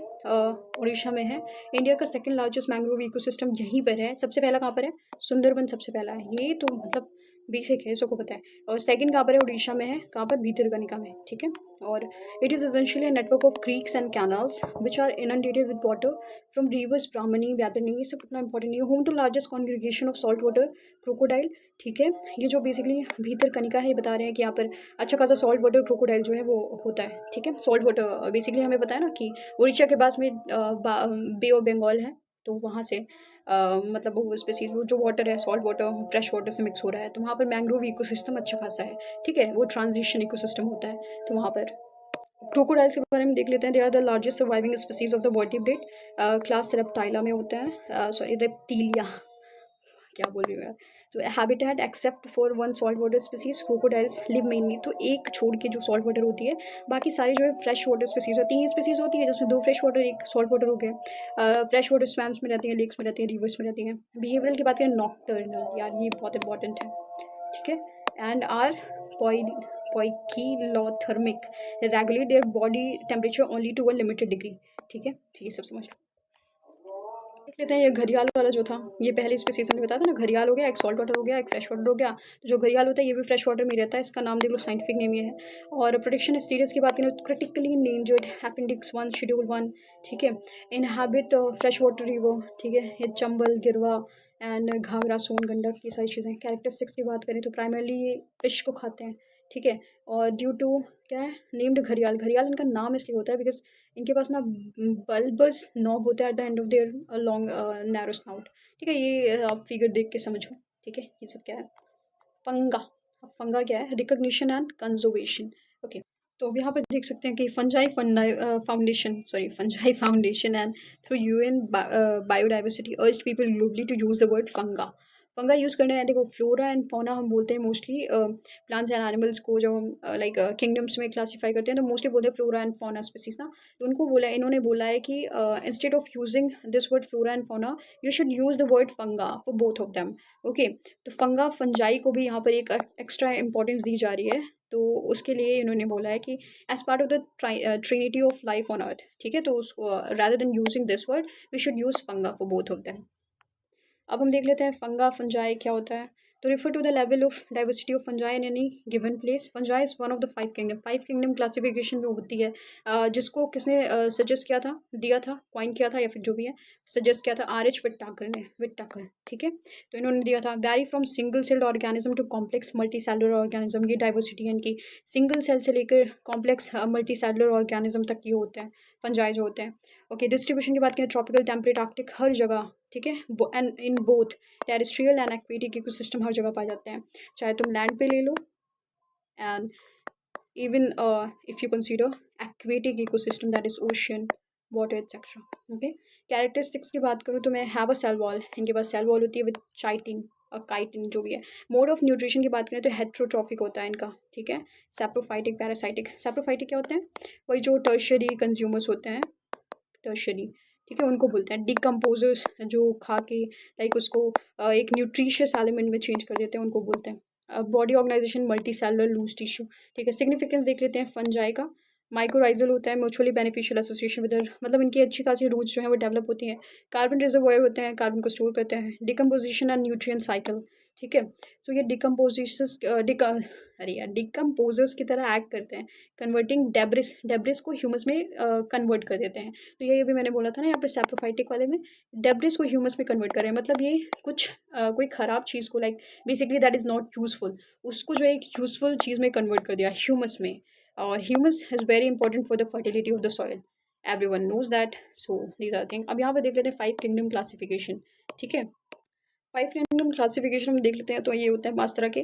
उड़ीसा में है। इंडिया का सेकंड लार्जेस्ट मैंग्रोव इकोसिस्टम यहीं पर है। सबसे पहला कहाँ पर है, सुंदरबन सबसे पहला है, ये तो मतलब बेसिक है, सबको पता है। और सेकंड कहाँ पर है, उड़ीसा में है, कहाँ पर, भीतरकनिका में, ठीक है। और it is essentially a network of creeks and canals which are inundated with water from rivers Brahmani, Baitarani, ये सब इतना इंपॉर्टेंट नहीं है। Home to largest congregation of salt water crocodile, ठीक है। ये जो बेसिकली भीतरकनिका है, ये बता रहे हैं कि यहाँ पर अच्छा खासा सॉल्ट वाटर क्रोकोडाइल जो है वो होता है, ठीक है। सॉल्ट वाटर बेसिकली हमें पता है ना कि उड़ीसा के पास में बे ऑफ बंगाल है, तो वहाँ से मतलब वो स्पीसीज, वो जो वाटर है सॉल्ट वाटर फ्रेश वाटर से मिक्स हो रहा है, तो वहाँ पर मैंग्रोव इकोसिस्टम अच्छा खासा है, ठीक है, वो ट्रांजिशन इकोसिस्टम होता है, तो वहाँ पर। क्रोकोडाइल्स के बारे में देख लेते हैं। They are the largest surviving species of the vertebrate class Reptilia में होता है, सॉरी रेप्टीलिया, क्या बोल रही हूँ यार। तो habitat except for one salt water species crocodiles live mainly, तो एक छोड़ के जो सॉल्ट वाटर होती है, बाकी सारी जो है फ्रेश वाटर स्पीसीज होती हैं। 3 स्पीसीज होती है जिसमें 2 फ्रेश वाटर, एक सॉल्ट वाटर हो गए। फ्रेश वाटर स्वैम्स में रहती हैं, लेक्स में रहती हैं, रिवर्स में रहती हैं। बिहेवियरल की बात करें, नॉकटर्नल, यार ये बहुत इंपॉर्टेंट है, ठीक है। And are poikilothermic, regulate their body temperature only to a limited degree, ठीक है, ठीक है, सब समझ लो। लेते हैं ये घड़ियाल वाला जो था, ये पहली स्पीसीज हमने बताया था ना, घड़ियाल हो गया, एक सॉल्ट वाटर हो गया, एक फ्रेश वाटर हो गया। तो जो घड़ियाल होता है ये भी फ्रेश वाटर में रहता है, इसका नाम देख लो, साइंटिफिक नेम ये है। और प्रोटेक्शन स्टेटस की बात करें तो क्रिटिकली नेम जो है अपेंडिक्स 1 शेड्यूल 1, ठीक है। इनहैबिट फ्रेश वाटर रिवर, ठीक है, ये चंबल, गिरवा एंड घाघरा, सोन, गंडक, ये सारी चीज़ें। कैरेक्टरिस्टिक्स की बात करें तो प्राइमरली ये फिश को खाते हैं, ठीक है। और ड्यू टू क्या है, नेम्ड घड़ियाल, घड़ियाल इनका नाम इसलिए होता है बिकॉज इनके पास ना बल्बस नॉब होता है at the end of their long narrow snout, ठीक है। ये आप फिगर देख के समझो, ठीक है। ये सब क्या है, फंगा। अब फंगा क्या है, रिकॉग्निशन एंड कंजर्वेशन, ओके। तो अब यहाँ पर देख सकते हैं कि Fungi Foundation and through UN biodiversity urged people globally to use the word funga. Funga use करने हैं, देखो फ्लोरा एंड फौना हम बोलते हैं मोस्टली प्लांट्स एंड एनिमल्स को, जब हम लाइक किंगडम्स में क्लासीफाई करते हैं तो मोस्टली बोलते हैं फ्लोरा एंड फौना स्पीसीज ना। तो उनको बोला, इन्होंने बोला है कि instead of using this word flora and fauna you should use the word funga for both of them, okay. तो फंगा फंजाई को भी यहाँ पर एक एक्स्ट्रा इंपॉर्टेंस दी जा रही है, तो उसके लिए इन्होंने बोला है कि as part of the trinity of life on earth, ठीक है। तो उसको rather than using this word we should use funga for both of them. अब हम देख लेते हैं फंगा फंजाई क्या होता है। तो refer to the level of diversity of fungi in any given place. Fungi is one of the 5 kingdom classification में होती है, जिसको किसने सजेस्ट किया था, दिया था, कॉइन किया था, या फिर जो भी है सजेस्ट किया था, R.H. विट्टाकर ने, विट्टाकर, ठीक है। तो इन्होंने दिया था, vary from single celled organism to complex multicellular organism, ये डाइवर्सिटी है इनकी। सिंगल सेल से लेकर कॉम्प्लेक्स मल्टी सेलुलर ऑर्गेनिज्म तक ये होते हैं फंजाई जो होते हैं, ओके। डिस्ट्रीब्यूशन की बात करें, ट्रॉपिकल, टेम्परेट, आर्कटिक, हर जगह, ठीक है। And in both terrestrial and aquatic ecosystem हर जगह पाए जाते हैं, चाहे तुम लैंड पे ले लो and even if you consider aquatic ecosystem that is ocean, water etcetera, okay. Characteristics की बात करूँ तो मैं हैव अ सेल वॉल, इनके पास सेल वॉल होती है विद चाइटिन और काइटिन जो भी है। मोड ऑफ न्यूट्रिशन की बात करें तो हेट्रोट्रॉफिक होता है इनका, ठीक है। Saprophytic, parasitic. सैप्रोफाइटिक क्या होते हैं, वही जो टर्शियरी कंज्यूमर्स होते हैं, टर्शरी, ठीक है, उनको बोलते हैं। डिकम्पोजर्स, जो खा के लाइक उसको एक न्यूट्रिशियस एलिमेंट में चेंज कर देते हैं, उनको बोलते हैं। Body organisation, multicellular, loose tissue, ठीक है। सिग्निफिकेंस देख लेते हैं फंजाई का। माइक्रोराइजल होता है, म्यूचुअली बेनिफिशियल एसोसिएशन विद, मतलब इनकी अच्छी खासी रूट्स जो है वो डेवलप होती हैं। कार्बन रिजर्वॉयर होते हैं, कार्बन को स्टोर करते हैं। डिकम्पोजिशन एंड न्यूट्रिएंट साइकिल, ठीक है। तो ये डिकम्पोजर्स की तरह एक्ट करते हैं, कन्वर्टिंग डेब्रिस को ह्यूमस में कन्वर्ट कर देते हैं। तो ये भी मैंने बोला था ना यहाँ पे सैप्रोफाइटिक वाले में, डेब्रिस को ह्यूमस में कन्वर्ट कर रहे हैं, मतलब ये कुछ कोई ख़राब चीज़ को, like basically that is not useful, उसको जो एक यूज़फुल चीज़ में कन्वर्ट कर दिया ह्यूमस में। और humus is very important for the fertility of the soil, everyone knows that. So these are thing. अब यहाँ पे देख लेते हैं 5 किंगडम क्लासिफिकेशन, ठीक है। 5 किंगडम क्लासिफिकेशन हम देख लेते हैं, तो ये होते हैं 5 तरह के,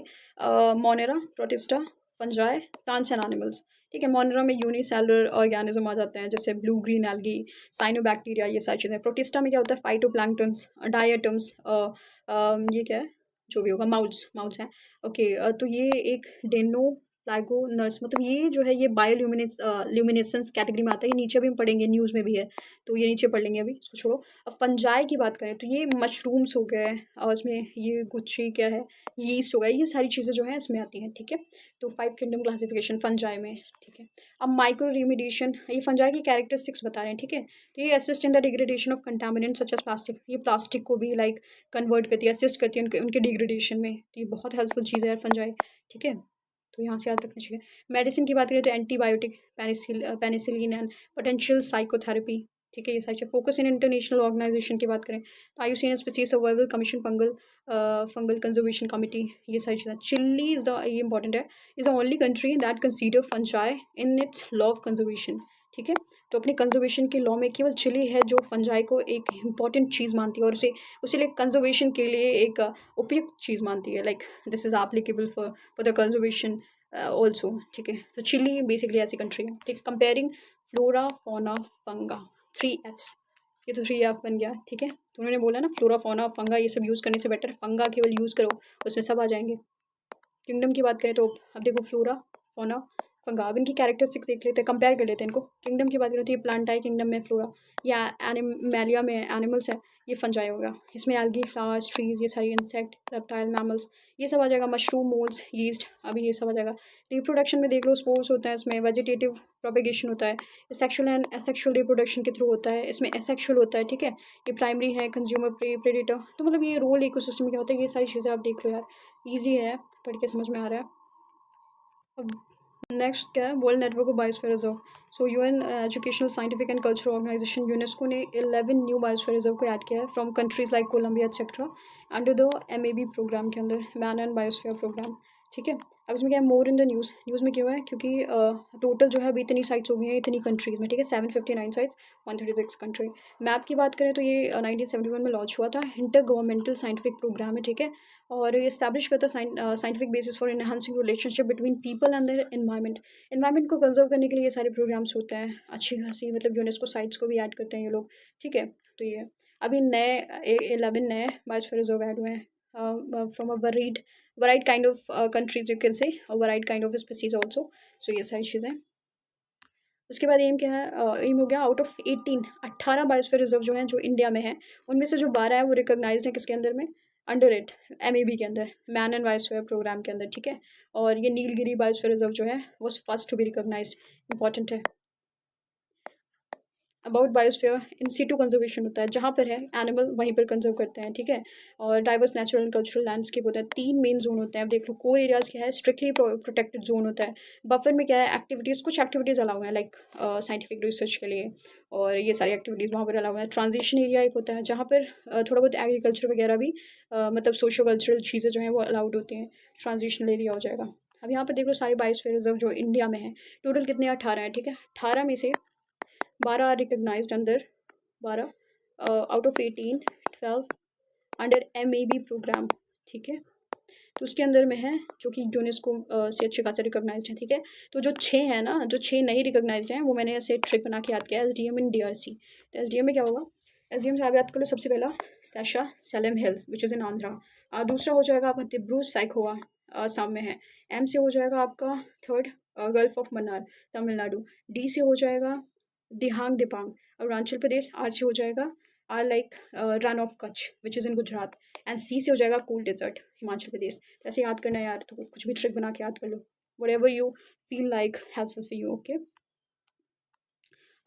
Monera, protista, fungi, plants and animals, ठीक है। मोनेरा में यूनिसेलुलर ऑर्गेनिज्म आ जाते हैं, जैसे ब्लू ग्रीन एल्गी, साइनोबैक्टीरिया, ये सारी चीज़ें। प्रोटिस्टा में क्या होता है, फाइटोप्लैंक्टन्स, डायटम्स, ये क्या है, जो भी होगा, माउट्स हैं, ओके। तो ये एक डेनो प्लागोनस, मतलब ये जो है ये ल्यूमिनेसेंस कैटेगरी में आता है, ये नीचे भी हम पढ़ेंगे, न्यूज़ में भी है, तो ये नीचे पढ़ लेंगे, अभी इसको छोड़ो। अब फंजाई की बात करें तो ये मशरूम्स हो गए, और इसमें ये गुच्छी क्या है, यीस्ट हो गया, ये सारी चीज़ें जो है इसमें आती हैं, ठीक है। तो 5 किंगडम क्लासिफिकेशन फंजाई में, ठीक है। अब माइक्रो रिमीडिएशन, ये फंजाई की कैरेक्टरिस्टिक्स बता रहे हैं, ठीक है। तो ये assist in the degradation of contaminant such as plastic, ये प्लास्टिक को भी लाइक कन्वर्ट करती है, असिस्ट करती है उनके डिग्रेडेशन में, तो ये बहुत हेल्पफुल चीज़ है यार फंजाई, ठीक है। तो यहाँ से याद रखना चाहिए। मेडिसिन की बात करें तो antibiotic, penicillin and potential psychotherapy, ठीक है, ये सारी चीज़। फोकस इन इंटरनेशनल ऑर्गेनाइजेशन की बात करें तो IUCN species survival commission, fungal conservation committee, ये सारी चीज़ें। चिली इज़ द, ये इंपॉर्टेंट है, is the only country that consider fungi in its law of conservation, ठीक है। तो अपने कंजर्वेशन के लॉ में केवल चिली है जो फंजाई को एक इंपॉर्टेंट चीज़ मानती है, और उसे लिए कंजर्वेशन के लिए एक उपयुक्त चीज़ मानती है, like this is applicable for the conservation also, ठीक है। तो चिली बेसिकली ऐसी कंट्री है, ठीक है। कंपेयरिंग फ्लोरा, फौना, फंगा, 3 Fs, ये तो 3 F बन गया, ठीक है। तो उन्होंने बोला ना, फ्लोरा, फौना, फंगा ये सब यूज़ करने से बेटर फंगा केवल यूज़ करो, उसमें सब आ जाएंगे। किंगडम की बात करें तो अब देखो फ्लोरा, फौना, फंगा, अब इनकी कैरेक्टरिस्टिक्स देख लेते हैं, कंपेयर कर लेते हैं इनको। किंगडम की बात करें तो ये प्लांटाई किंगडम में फ्लोरा, या एनिमेलिया में एनिमल्स है, ये फंजाई हो गया। इसमें एल्गी, फ्लावर्स, ट्रीज, ये सारी इंसेक्ट, रेप्टाइल, मैमल्स, ये सब आ जाएगा। मशरूम, मोल्स, यीस्ट, अभी ये सब आ जाएगा। रिप्रोडक्शन में देख लो, स्पोर्स होता है इसमें, वेजिटेटिव प्रोपेगेशन होता है, सेक्शुअल एंड एसेक्शुअल रिप्रोडक्शन के थ्रू होता है, इसमें एसेक्शुअल होता है, ठीक है। ये प्राइमरी है, कंज्यूमर, प्रेडेटर, तो मतलब ये रोल इकोसिस्टम में क्या होता है, ये सारी चीज़ें आप देख लो यार, ईजी है, पढ़ के समझ में आ रहा है। अब नेक्स्ट क्या है, world network of biosphere reserve. So UN educational, scientific and cultural organization UNESCO ने 11 न्यू बायोस्फीयर रिजर्व को ऐड किया है from countries like Colombia etcetera under the MAB program के अंदर, मैन एंड बायोस्फीयर प्रोग्राम, ठीक है। अब इसमें क्या है, मोर इन द न्यूज़ में क्यों है, क्योंकि टोटल जो है अभी इतनी साइट्स हो गई हैं इतनी कंट्रीज़ में, ठीक है, 759 साइट्स, 136 कंट्री। मैप की बात करें तो ये 1971 में लॉन्च हुआ था, इंटर गवर्नमेंटल साइंटिफिक प्रोग्राम है, ठीक है। और ये इस्टेब्लिश करता है scientific basis for enhancing relationship between people and their environment को कंजर्व करने के लिए ये सारे प्रोग्राम्स होते हैं, अच्छी खासी, मतलब यूनेस्को साइट्स को भी ऐड करते हैं ये लोग, ठीक है। तो ये अभी नए 11 नए बायोस्फीयर रिजर्व ऐड हुए हैं from a varied kind of countries, you can say varied kind of species also. So ये सारी चीज़ें। उसके बाद एम क्या है, एम हो गया आउट ऑफ 18 बायोस्फीयर रिजर्व जो हैं जो इंडिया में है, उनमें से जो 12 है वो रिकॉग्नाइज्ड है किसके अंदर में, अंडर इट, एमएबी के अंदर, मैन एंड बायोस्फीयर प्रोग्राम के अंदर, ठीक है। और ये नीलगिरी बायोस्फीयर रिजर्व जो है वो first to be recognized, important है। About biosphere, in situ conservation होता है, जहाँ पर है एनिमल वहीं पर कंजर्व करते हैं, ठीक है। और diverse natural and cultural landscape होता है, 3 मेन जोन होते हैं। अब देख लो, कोर एरियाज क्या है, स्ट्रिक्टली प्रोटेक्टेड जोन होता है। बफर में क्या है, एक्टिविटीज़, कुछ एक्टिविटीज़ अलाउ हैं लाइक साइंटिफिक रिसर्च के लिए, और ये सारी एक्टिविटीज़ वहाँ पर अलाउ है। ट्रांजिशन एरिया एक होता है जहाँ पर थोड़ा बहुत एग्रीकल्चर वगैरह भी मतलब सोशो कल्चरल चीज़ें जो हैं वो अलाउड होती हैं, ट्रांजिशनल एरिया हो जाएगा। अब यहाँ पर देख लो सारे बायोस्फीयर रिजर्व जो इंडिया में है, टोटल कितने, 18 हैं, ठीक है। 18 में से 12 आर रिकग्नाइज्ड अंदर, 12 out of 18, 12 under MAB programme, ठीक है। तो उसके अंदर में है जो कि यूनेस्को से अच्छे खासा रिकॉग्नाइज्ड है, ठीक है। तो जो 6 हैं ना, जो 6 नहीं रिकॉग्नाइज्ड हैं, वो मैंने ऐसे ट्रिक बना के याद किया, एसडीएम इन डीआरसी। तो एसडीएम में क्या होगा, एसडीएम से आप याद करो, सबसे पहला Seshachalam hills which is in Andhra, दूसरा हो जाएगा आपका दिब्रू साइखोवा, असम में है। एम से हो जाएगा आपका third gulf of Mannar, Tamil Nadu. D से हो जाएगा दिहांग दिपांग, अरुणाचल प्रदेश। आर से हो जाएगा R like Rann of Kutch which is in Gujarat. And C से हो जाएगा कूल डेजर्ट, हिमाचल प्रदेश। तो ऐसे याद करना है यार, तो कुछ भी ट्रिक बना के याद कर लो, whatever you feel like helpful for you, okay.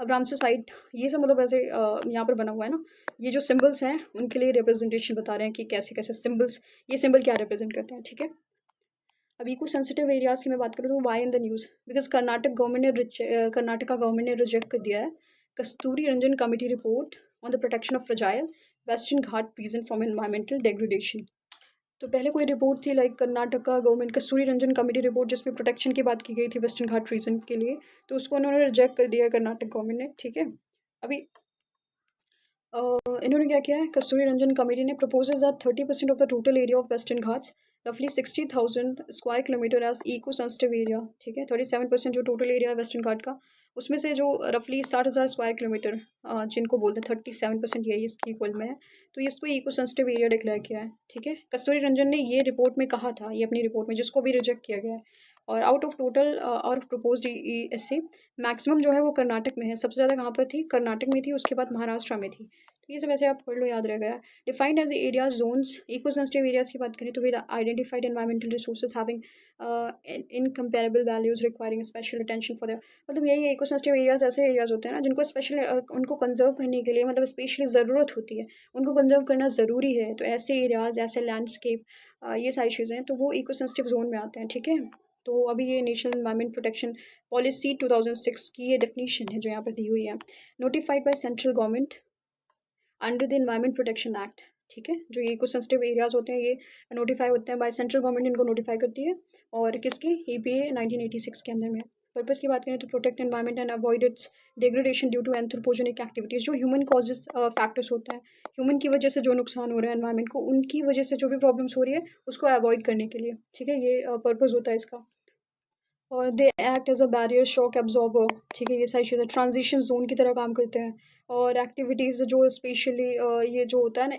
अब रामसर साइट, ये सब मतलब ऐसे यहाँ पर बना हुआ है ना, ये जो सिंबल्स हैं उनके लिए रिप्रेजेंटेशन बता रहे हैं कि कैसे कैसे सिंबल्स, ये सिंबल क्या रिप्रेजेंट करते हैं, ठीक है। अब इको सेंसिटिव एरियाज़ की मैं बात करूँ तो why in the news, because Karnataka government ने रिजेक्ट कर दिया है कस्तूरी Ranjan committee report on the protection of fragile western Ghat region from environmental degradation. तो पहले कोई रिपोर्ट थी लाइक कर्नाटका गवर्नमेंट कस्तूरी रंजन कमेटी रिपोर्ट, जिसमें प्रोटेक्शन की बात की गई थी वेस्टर्न घाट रीजन के लिए, तो उसको उन्होंने रिजेक्ट कर दिया है कर्नाटक गवर्नमेंट ने, ठीक है। अभी इन्होंने क्या किया है, कस्तूरी रंजन कमेटी ने proposes that 30% of the total area of Western Ghats, रफली 60,000 square kilometre as eco sensitive area, ठीक है। 37% जो टोटल एरिया है वेस्टर्न घाट का, उसमें से जो रफली 60,000 स्क्वायर किलोमीटर, जिनको बोलते हैं 37% यही इसकी इक्वल में है, तो ये इसको इको सेंसिटिव एरिया डिक्लेयर किया है, ठीक है। कस्तूरी रंजन ने ये रिपोर्ट में कहा था, ये अपनी रिपोर्ट में, जिसको भी रिजेक्ट किया गया है। और आउट ऑफ टोटल और प्रपोज्ड EESC मैक्सिमम जो है वो कर्नाटक में है, सबसे ज़्यादा कहाँ पर थी, कर्नाटक में थी, उसके बाद महाराष्ट्र में थी। तो ये सब ऐसे आप पढ़ लो, याद रह गया। Defined as areas zones, eco sensitive areas की बात करें तो with identified environmental resources having incomparable values requiring special attention for the, मतलब यही है, इको सेंसिटिव एरियाज ऐसे एरियाज होते हैं ना जिनको स्पेशल उनको कंजर्व करने के लिए मतलब स्पेशली ज़रूरत होती है, उनको कंजर्व करना ज़रूरी है। तो ऐसे एरियाज, ऐसे लैंडस्केप, ये सारी चीज़ें, तो वो इको सेंसिटिव जोन में आते हैं, ठीक है। तो अभी ये नेशनल एनवायरमेंट प्रोटेक्शन पॉलिसी 2006 की ये डेफिनेशन है जो यहाँ पर दी हुई है, notified by central government under the environment protection act, ठीक है। जो ये इको सेंसिटिव एरियाज होते हैं ये नोटिफाई होते हैं बाय सेंट्रल गवर्नमेंट, इनको नोटिफाई करती है, और किसके, EPA 1986 के अंदर में। पर्पज़ की बात करें तो protect environment and avoid its degradation due to anthropogenic activities, जो ह्यूमन कॉजेज फैक्टर्स होता है, ह्यूमन की वजह से जो नुकसान हो रहा है एनवायरमेंट को, उनकी वजह से जो भी प्रॉब्लम्स हो रही है उसको अवॉइड करने के लिए, ठीक है, ये पर्पज़ होता है इसका। और they act as a barrier shock absorber, ठीक है, ये सारी चीज़ें ट्रांजिशन जोन की तरह काम करते हैं। और एक्टिविटीज़ जो स्पेशली ये जो होता है ना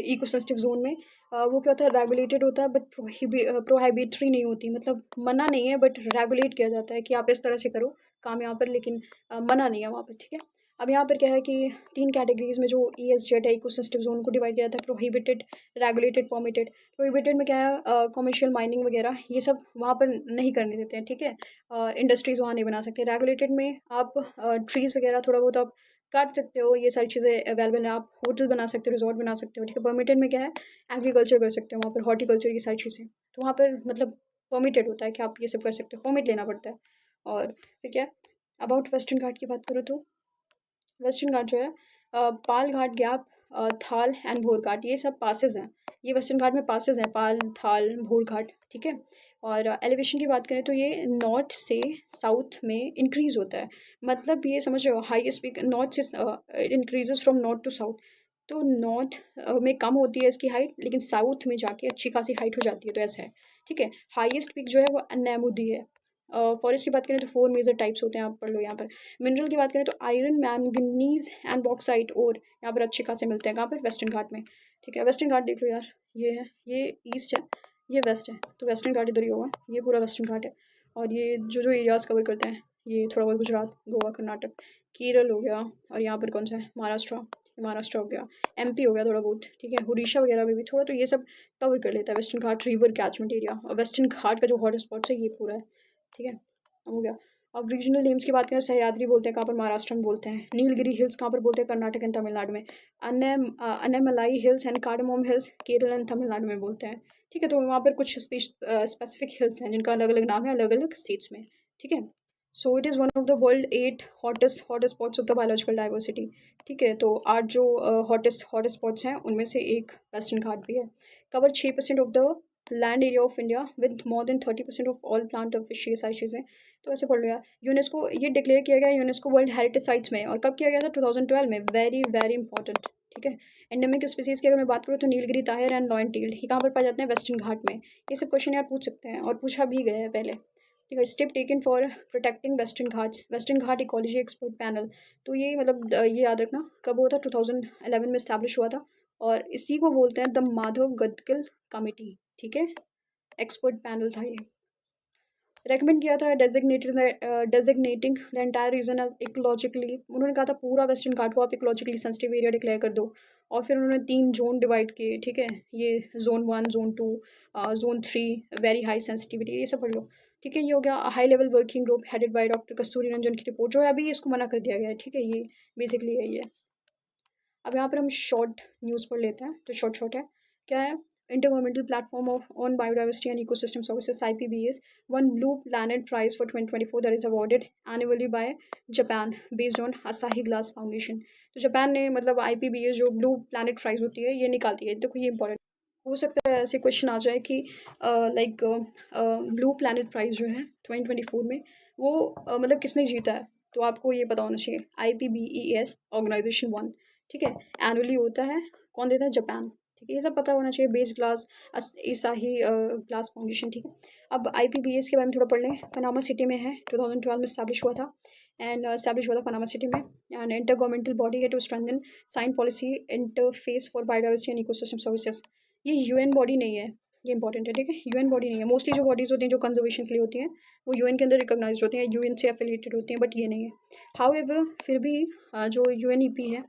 इको सेंसिटिव जोन में, वो क्या होता है, रेगुलेटेड होता है बट प्रोहिबिटरी नहीं होती, मतलब मना नहीं है बट रेगुलेट किया जाता है कि आप इस तरह से करो काम यहाँ पर, लेकिन मना नहीं है वहाँ पर, ठीक है। अब यहाँ पर क्या है कि 3 कैटेगरीज़ में जो ESZ है, इकोसिस्टम ज़ोन को डिवाइड किया जाता है, प्रोहिबिटेड, रेगुलेटेड, परमिटेड। प्रोहिबिटेड में क्या है, कमर्शियल माइनिंग वगैरह ये सब वहाँ पर नहीं करने देते हैं, ठीक है। इंडस्ट्रीज़ वहाँ नहीं बना सकते। रेगुलेटेड में आप ट्रीज़ वगैरह थोड़ा बहुत आप काट सकते हो, ये सारी चीज़ें अवेलेबल हैं, आप होटल बना सकते हो, रिजॉर्ट बना सकते हो, ठीक है। परमिटेड में क्या है, एग्रीकल्चर कर सकते हो वहाँ पर, हॉर्टिकल्चर, ये सारी चीज़ें तो वहाँ पर मतलब परमिटेड होता है कि आप ये सब कर सकते हो, परमिट लेना पड़ता है। और फिर क्या अबाउट वेस्टर्न घाट की बात करूँ तो वेस्टर्न घाट जो है, पाल घाट, गैप, थाल एंड भोर घाट, ये सब पासेस हैं। ये वेस्टर्न घाट में पासेस हैं, पाल, थाल, भोर घाट, ठीक है। और एलिवेशन की बात करें तो ये नॉर्थ से साउथ में इंक्रीज़ होता है। मतलब ये समझ रहे हो, हाईएस्ट पीक नॉर्थ से increases from north to south. तो नॉर्थ में कम होती है इसकी हाइट, लेकिन साउथ में जाके अच्छी खासी हाइट हो जाती है, तो ऐसा है, ठीक है। हाईएस्ट पीक जो है वो अनैमुदी है। फॉरेस्ट की बात करें तो 4 मेजर टाइप्स होते हैं, आप पढ़ लो यहाँ पर। मिनरल की बात करें तो आयरन, मैंगनीज एंड बॉक्साइट और यहाँ पर अच्छे खासे मिलते हैं, कहाँ पर, वेस्टर्न घाट में, ठीक है। वेस्टर्न घाट देख लो यार, ये है, ये ईस्ट है, ये वेस्ट है, तो वेस्टर्न घाट इधर ही होगा, ये पूरा वेस्टर्न घाट है। और ये जो जो एरियाज़ कवर करते हैं, ये थोड़ा बहुत गुजरात, गोवा, कर्नाटक, केरल हो गया, और यहाँ पर कौन सा है, महाराष्ट्र, महाराष्ट्र हो गया, MP हो गया थोड़ा बहुत, ठीक है। उड़ीसा वगैरह में भी थोड़ा, तो ये सब कवर कर लेता है वेस्टर्न घाट रिवर कैचमेंट एरिया। और वेस्टर्न घाट का जो हॉट स्पॉट है ये पूरा है, ठीक है, हो गया। अब रीजनल नेम्स की बात करें, सह्याद्री बोलते हैं कहाँ पर, महाराष्ट्र में बोलते हैं। नीलगिरी हिल्स कहाँ पर बोलते हैं, कर्नाटक एंड तमिलनाडु में। Anamalai hills and cardamom hills Kerala and Tamil Nadu में बोलते हैं, ठीक है। तो वहाँ पर कुछ स्पेसिफिक हिल्स हैं जिनका अलग अलग नाम है अलग अलग स्टेट्स में, ठीक है। So it is one of the world 8 hot spots of the biological diversity, ठीक है। तो 8 जो हॉट स्पॉट्स हैं उनमें से एक वेस्टर्न घाट भी है। Cover 6% of the land area of India with more than 30% of all plant of fish, ये सारी चीज़ें तो ऐसे पढ़ लिया। यूनेस्को ये डिक्लेयर किया गया यूनेस्को वर्ल्ड हेरिटेज साइट्स में, और कब किया गया था, 2012 में। वेरी वेरी इंपॉर्टेंट, ठीक है। एंडेमिक स्पीसीज़ की अगर मैं बात करूँ तो Nilgiri tahr and lion tail, ये कहाँ पर पाए जाते हैं, वेस्टर्न घाट में। ये सब क्वेश्चन यार पूछ सकते हैं और पूछा भी गया है पहले, ठीक है। Step taken for protecting western Ghats, western Ghat ecology expert panel, तो ये मतलब ये याद रखना कब हुआ था, 2011 में इस्टेब्लिश हुआ था, और इसी को बोलते हैं द माधव गडकल कमेटी, ठीक है। एक्सपर्ट पैनल था ये, रेकमेंड किया था designating the entire region as ecologically, उन्होंने कहा था पूरा वेस्टर्न घाट को आप इकोलॉजिकली सेंसिटिव एरिया डिक्लेयर कर दो। और फिर उन्होंने 3 जोन डिवाइड किए, ठीक है। ये zone 1, zone 2, zone 3 very high sensitivity, ये सब पढ़ लो, ठीक है। ये हो गया high level working group headed by doctor Kasturirangan की रिपोर्ट, जो है अभी इसको मना कर दिया गया है, ठीक है। ये बेसिकली है ये। अब यहाँ पर हम शॉर्ट न्यूज़ पढ़ लेते हैं, तो शॉर्ट शॉर्ट है, क्या है, intergovernmental platform of on biodiversity and ecosystem services IPBS won blue planet prize for 2024 that is awarded annually by Japan based on Asahi glass foundation. तो जापान ने मतलब IPBS जो ब्लू प्लैनेट प्राइज होती है ये निकालती है, देखो ये इंपॉर्टेंट हो सकता है, ऐसे क्वेश्चन आ जाए कि लाइक ब्लू प्लैनेट प्राइज जो है 2024 में वो मतलब किसने जीता है, तो आपको ये पता होना चाहिए, IPBES ऑर्गेनाइजेशन वन, ठीक है। एनुअली होता है, कौन देता है, जापान, ठीक है। ये सब पता होना चाहिए, बेस ग्लास ईसाही ग्लास फाउंडेशन, ठीक है। अब IPBS के बारे में थोड़ा पढ़ लें, पनामा सिटी में है, 2012 में इस्टेब्लिश हुआ था, एंड इस्टेब्लिश हुआ था पनामा सिटी में। एंड इंटर गवर्नमेंटल बॉडी है to strengthen science policy interface for biodiversity and ecosystem services. ये UN बॉडी नहीं है, ये इंपॉर्टेंट है, ठीक है। UN बॉडी नहीं है, मोस्टली जो बॉडीज़ होती हैं जो कंजर्वेशन के लिए होती हैं वो UN के अंदर रिकॉग्नाइज्ड होती हैं, UN से एफिलिएटेड होती हैं, बट ये नहीं है। हाउएवर फिर भी जो UNEP है,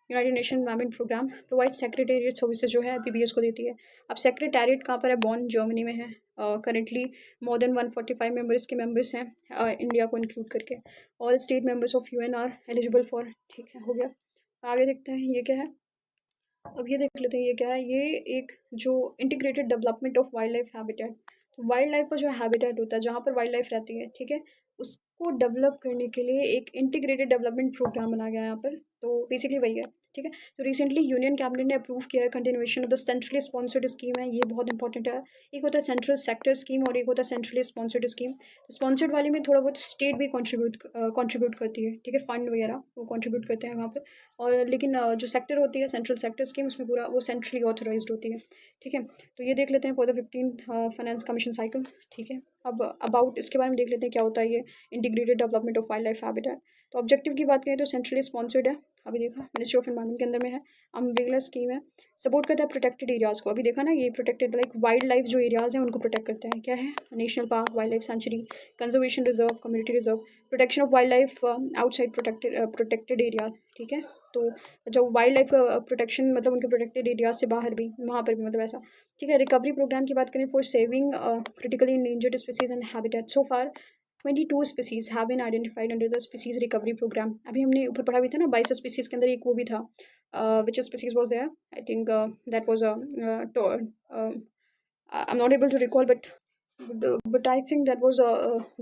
United Nation Environment Programme, provide secretariat services जो है IPBS को देती है। अब सेक्रेटेरिएट कहाँ पर है, बॉन जर्मनी में है। करेंटली मोर देन 145 मेम्बर्स के मेम्बर्स हैं, इंडिया को इंक्लूड करके। All state members of UN are eligible for, ठीक है, हो गया। आगे देखते हैं ये क्या है। अब ये देख लेते हैं ये क्या है, ये एक जो integrated development of wild life habitat, तो वाइल्ड लाइफ का जो हैबिटेट होता है जहाँ पर वाइल्ड लाइफ रहती है, ठीक है, उसको डेवलप करने के लिए एक इंटीग्रेटेड डेवलपमेंट प्रोग्राम बनाया गया है यहाँ पर, तो बेसिकली वही है, ठीक है। तो रिसेंटली यूनियन कैबिनेट ने अप्रूव किया है continuation of the centrally sponsored scheme है, ये बहुत इंपॉर्टेंट है। एक होता है सेंट्रल सेक्टर स्कीम और एक होता है सेंट्रली स्पॉन्सर्ड स्कीम। तो स्पॉन्सर्ड वाले में थोड़ा बहुत स्टेट भी कंट्रीब्यूट करती है, ठीक है, फंड वगैरह वो कंट्रीब्यूट करते हैं वहाँ पर। और लेकिन जो सेक्टर होती है सेंट्रल सेक्टर स्कीम, उसमें पूरा वो सेंट्रली ऑथराइज्ड होती है, ठीक है। तो ये देख लेते हैं for the 15th finance commission cycle, ठीक है। अब अबाउट इसके बारे में देख लेते हैं क्या होता है ये integrated development of wild life habitat. तो ऑब्जेक्टिव की बात करें तो सेंट्रली स्पॉन्सर्ड है, अभी देखा मिनिस्ट्री ऑफ एनवायरमेंट के अंदर में है। अम्ब्रेला स्कीम है, सपोर्ट करता है प्रोटेक्टेड एरियाज़ को, अभी देखा ना ये प्रोटेक्टेड लाइक वाइल्ड लाइफ जो एरियाज़ हैं उनको प्रोटेक्ट करता है। क्या है? National park, wild life sanctuary, conservation reserve, community reserve, protection of wild life outside protected areas. ठीक है, तो जो वाइल्ड लाइफ का प्रोटेक्शन मतलब उनके प्रोटेक्टेड एरियाज से बाहर भी, वहाँ पर भी मतलब ऐसा। ठीक है, रिकवरी प्रोग्राम की बात करें for saving critically endangered species and habitat, so far 22 species have been identified under the species recovery programme. अभी हमने ऊपर पढ़ा भी था ना, 22 स्पीसीज के अंदर एक वो भी था, which species was there, I think that was I'm not able to recall, but I think that was a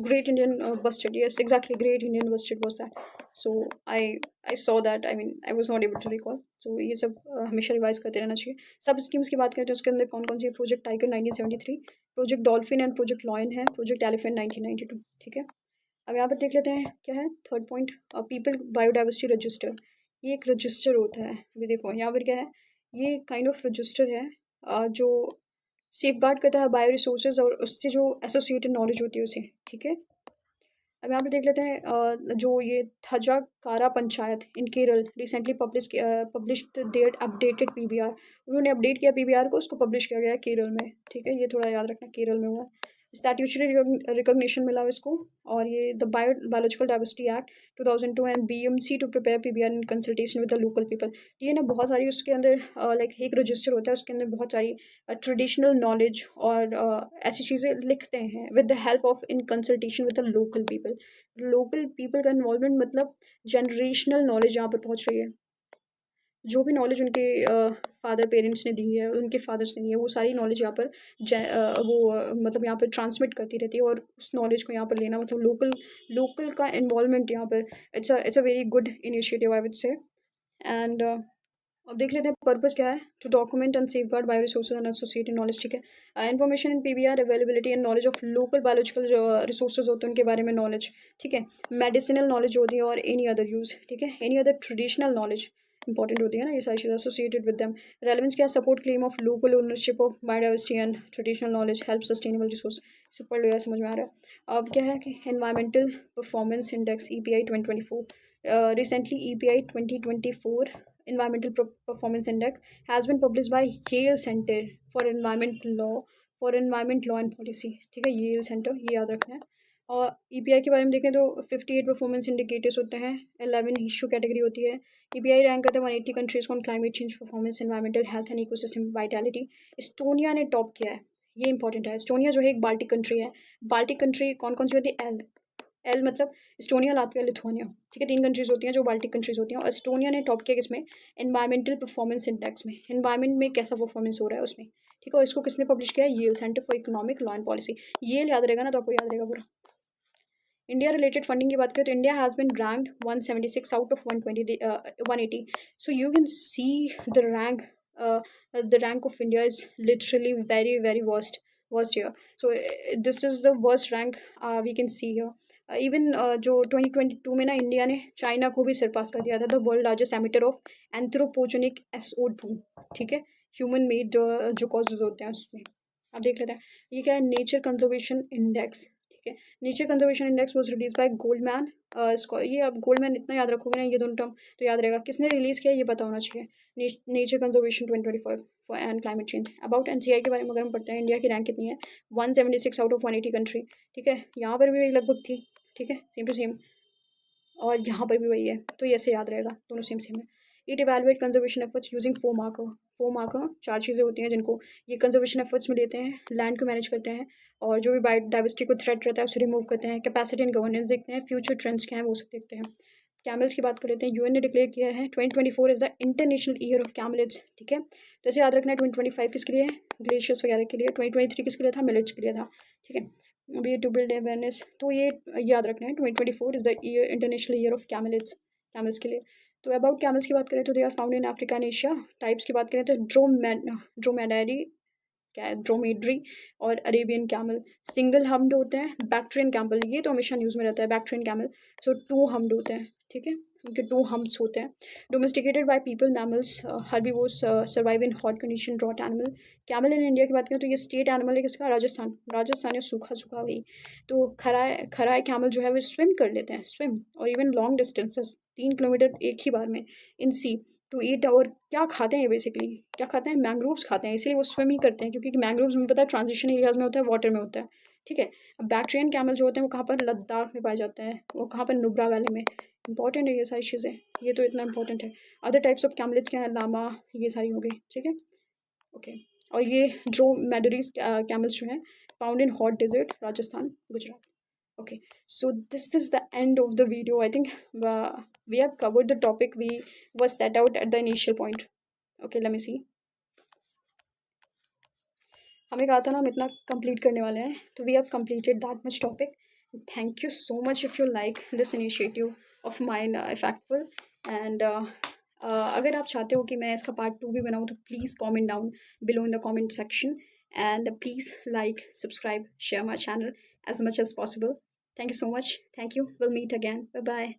Great Indian Bustard. Yes, exactly, Great Indian Bustard was that. So I saw that. I mean, I was not able to recall. So ये सब हमेशा revise करते रहना चाहिए। सब schemes की बात करें तो उसके अंदर कौन कौन सी है? Project tiger 1973, project dolphin and project lion है, प्रोजेक्ट एलिफेंट 1992। ठीक है, अब यहाँ पर देख लेते हैं क्या है third point, people biodiversity register. ये एक रजिस्टर होता है, अभी देखो यहाँ पर क्या है, ये काइंड ऑफ रजिस्टर है जो सेफ गार्ड करता है बायो रिसोर्सेज और उससे जो एसोसिएटेड नॉलेज होती है उसे। ठीक है, अब यहाँ पे देख लेते हैं जो ये Thazhakara panchayat in Kerala recently published their updated PBR, उन्होंने अपडेट किया पीबीआर को, उसको पब्लिश किया गया है केरल में। ठीक है, ये थोड़ा याद रखना, केरल में हुआ। स्टैट्यूटरी रिकॉग्निशन मिला इसको, और ये the biological diversity act 2002 and BMC to prepare PBR in consultation with the local people. ये ना बहुत सारी उसके अंदर लाइक एक रजिस्टर होता है, उसके अंदर बहुत सारी ट्रेडिशनल नॉलेज और ऐसी चीज़ें लिखते हैं with the help of in consultation with the local people. Local people का इन्वॉल्वमेंट मतलब जनरेशनल नॉलेज यहाँ पर पहुँच रही है, जो भी नॉलेज उनके फादर पेरेंट्स ने दी है, उनके फादर्स ने दी है, वो सारी नॉलेज यहाँ पर मतलब यहाँ पर ट्रांसमिट करती रहती है, और उस नॉलेज को यहाँ पर लेना मतलब लोकल का इन्वॉल्वमेंट यहाँ पर it's a very good initiative I would say. And अब देख लेते हैं पर्पस क्या है, to document and safeguard bioresources and associated knowledge. ठीक है, information in PBR availability and knowledge of local biological resources होते हैं उनके बारे में नॉलेज। ठीक है, मेडिसिनल नॉलेज होती है और एनी अदर यूज़। ठीक है, any other traditional knowledge important होती है ना, ये सारी चीज़ें एसोसिएटेड विद देम। रेलेवेंस क्या है, support claim of local ownership of biodiversity and traditional knowledge, help sustainable resource. इसे पढ़ लिया, समझ में आ रहा है। अब क्या है कि environmental performance index EPI 2024, recently EPI 2024 environmental performance index has been published by Yale Center for Environment Law and Policy। ठीक है, Yale Center, ये याद रखना है। और EPI के बारे में देखें तो 58 परफॉर्मेंस इंडिकेटर्स होते हैं, 11 इशू कैटेगरी होती है। EPI रैंक करता है 180 कंट्रीज को on climate change performance, environmental health and ecosystem vitality. Estonia ने टॉप किया है, ये इंपॉर्टेंट है। एस्टोनिया जो है एक बाल्टिक कंट्री है। बाल्टिक कंट्री कौन कौन सी होती है? एल मतलब एस्टोनिया, लातविया, लिथुआनिया। ठीक है, 3 कंट्रीज होती हैं जो बाल्टिक कंट्रीज होती हैं, और एस्टोनिया ने टॉप किया किसमें? एनवायरमेंटल परफॉर्मेंस इंडेक्स में, एनवायरमेंट में कैसा परफॉर्मेंस हो रहा है उसमें। ठीक है, और इसको किसने पब्लिश किया है? Yale centre for economic law and policy. Yale याद रहेगा ना, तो आपको याद रहेगा पूरा। इंडिया रिलेटेड फंडिंग की बात करें तो India has been ranked 176 out of 180। So you can see the rank of India is literally very very worst here. So this is the worst rank we can see here. Even जो 2022 में ना India ने China को भी सरपास कर दिया था, the world largest emitter of anthropogenic SO2। ठीक है, ह्यूमन मेड जो कॉजेज होते हैं उसमें। आप देख लेते हैं ये क्या है, नेचर कंजर्वेशन इंडेक्स। ठीक है, nature conservation index was release by Goldman. ये अब गोल्डमैन इतना याद रखोगे ना, ये दोनों टर्म तो याद रहेगा। किसने रिलीज़ किया ये पता होना चाहिए, nature conservation 2025 for and climate change. About NCI के बारे में अगर हम पढ़ते हैं, इंडिया की रैंक कितनी है? 176 आउट ऑफ 180 कंट्री। ठीक है, यहाँ पर भी लगभग थी। ठीक है, सेम टू सेम, और यहाँ पर भी वही है, तो ये ऐसे याद रहेगा, दोनों सेम सेम है। It evaluate conservation efforts using 4 marker. 4 marker 4 चीज़ें होती हैं जिनको ये कंजर्वेशन एफर्ट्स में लेते हैं, लैंड को मैनेज करते हैं, और जो भी बायोडाइवर्सिटी को थ्रेट रहता है उसे रिमूव करते हैं, कैपेसिटी एंड गवर्नेंस देखते हैं, फ्यूचर ट्रेंड्स क्या हैं वो सब देखते हैं। कैमल्स की बात कर लेते हैं। UN ने डिक्लेयर किया है 2024 is the international year of कैमलिड्स। ठीक है, तो ऐसे याद रखना है 2025 किसके लिए? ग्लेशियर्स वगैरह के लिए। 2023 किसके लिए था? मिलेट्स के लिए था। ठीक है, अभी टू बिल्ड अवेयरनेस, तो ये याद रखना है 2024 is the international year of camelids, camels के लिए। तो अबाउट कैमल्स की बात करें तो they are found in Africa and Asia. Types की बात करें तो ड्रोमेडारी क्या है, ड्रोमेड्री और अरेबियन कैमल। सिंगल हम्ड होते हैं, बैक्ट्रियन कैमल, ये तो हमेशा न्यूज़ में रहता है बैक्ट्रियन कैमल। सो 2 हम्ड होते हैं। ठीक है, उनके 2 हम्प्स होते हैं। Domesticated by people mammals herbivores survive in hot condition drought animal. Camel in India की बात करें तो ये स्टेट एनिमल है किसका, राजस्थान। राजस्थान या सूखा सूखा वही। तो खराए कैमल जो है वो स्विम कर लेते हैं, स्विम और इवन लॉन्ग डिस्टेंसेस 3 किलोमीटर एक ही बार में इन सी टू ईट। और क्या खाते हैं ये बेसिकली, क्या खाते हैं, मैंग्रोव्स खाते हैं, इसलिए वो स्विम ही करते हैं क्योंकि मैंग्रोव्स में पता है ट्रांजिशन एरियाज में होता है, वाटर में होता है, ठीक है। अब बैक्ट्रियन कैमल जो होते हैं वो कहाँ पर, लद्दाख में पाए जाते हैं, वो कहाँ पर, नुब्रा वैली में। इंपॉर्टेंट है ये सारी चीज़ें, ये तो इतना इंपॉर्टेंट है। अदर टाइप्स ऑफ कैमलिट क्या है, लामा, ये सारी हो गई, ठीक है, ओके। और ये जो मेडरीज कैमल्स जो हैं found in hot desert, Rajasthan, Gujarat. Okay, so this is the end of the video. I think we have covered the topic we was set out at the initial point. Okay, let me see. हमें कहा था ना हम इतना complete करने वाले हैं, तो we have completed that much topic. Thank you so much if you like this initiative of mine effectful. And अगर आप चाहते हो कि मैं इसका पार्ट 2 भी बनाऊँ तो please comment down below in the comment section. And please like, subscribe, share my channel as much as possible. Thank you so much. Thank you. We'll meet again. Bye bye.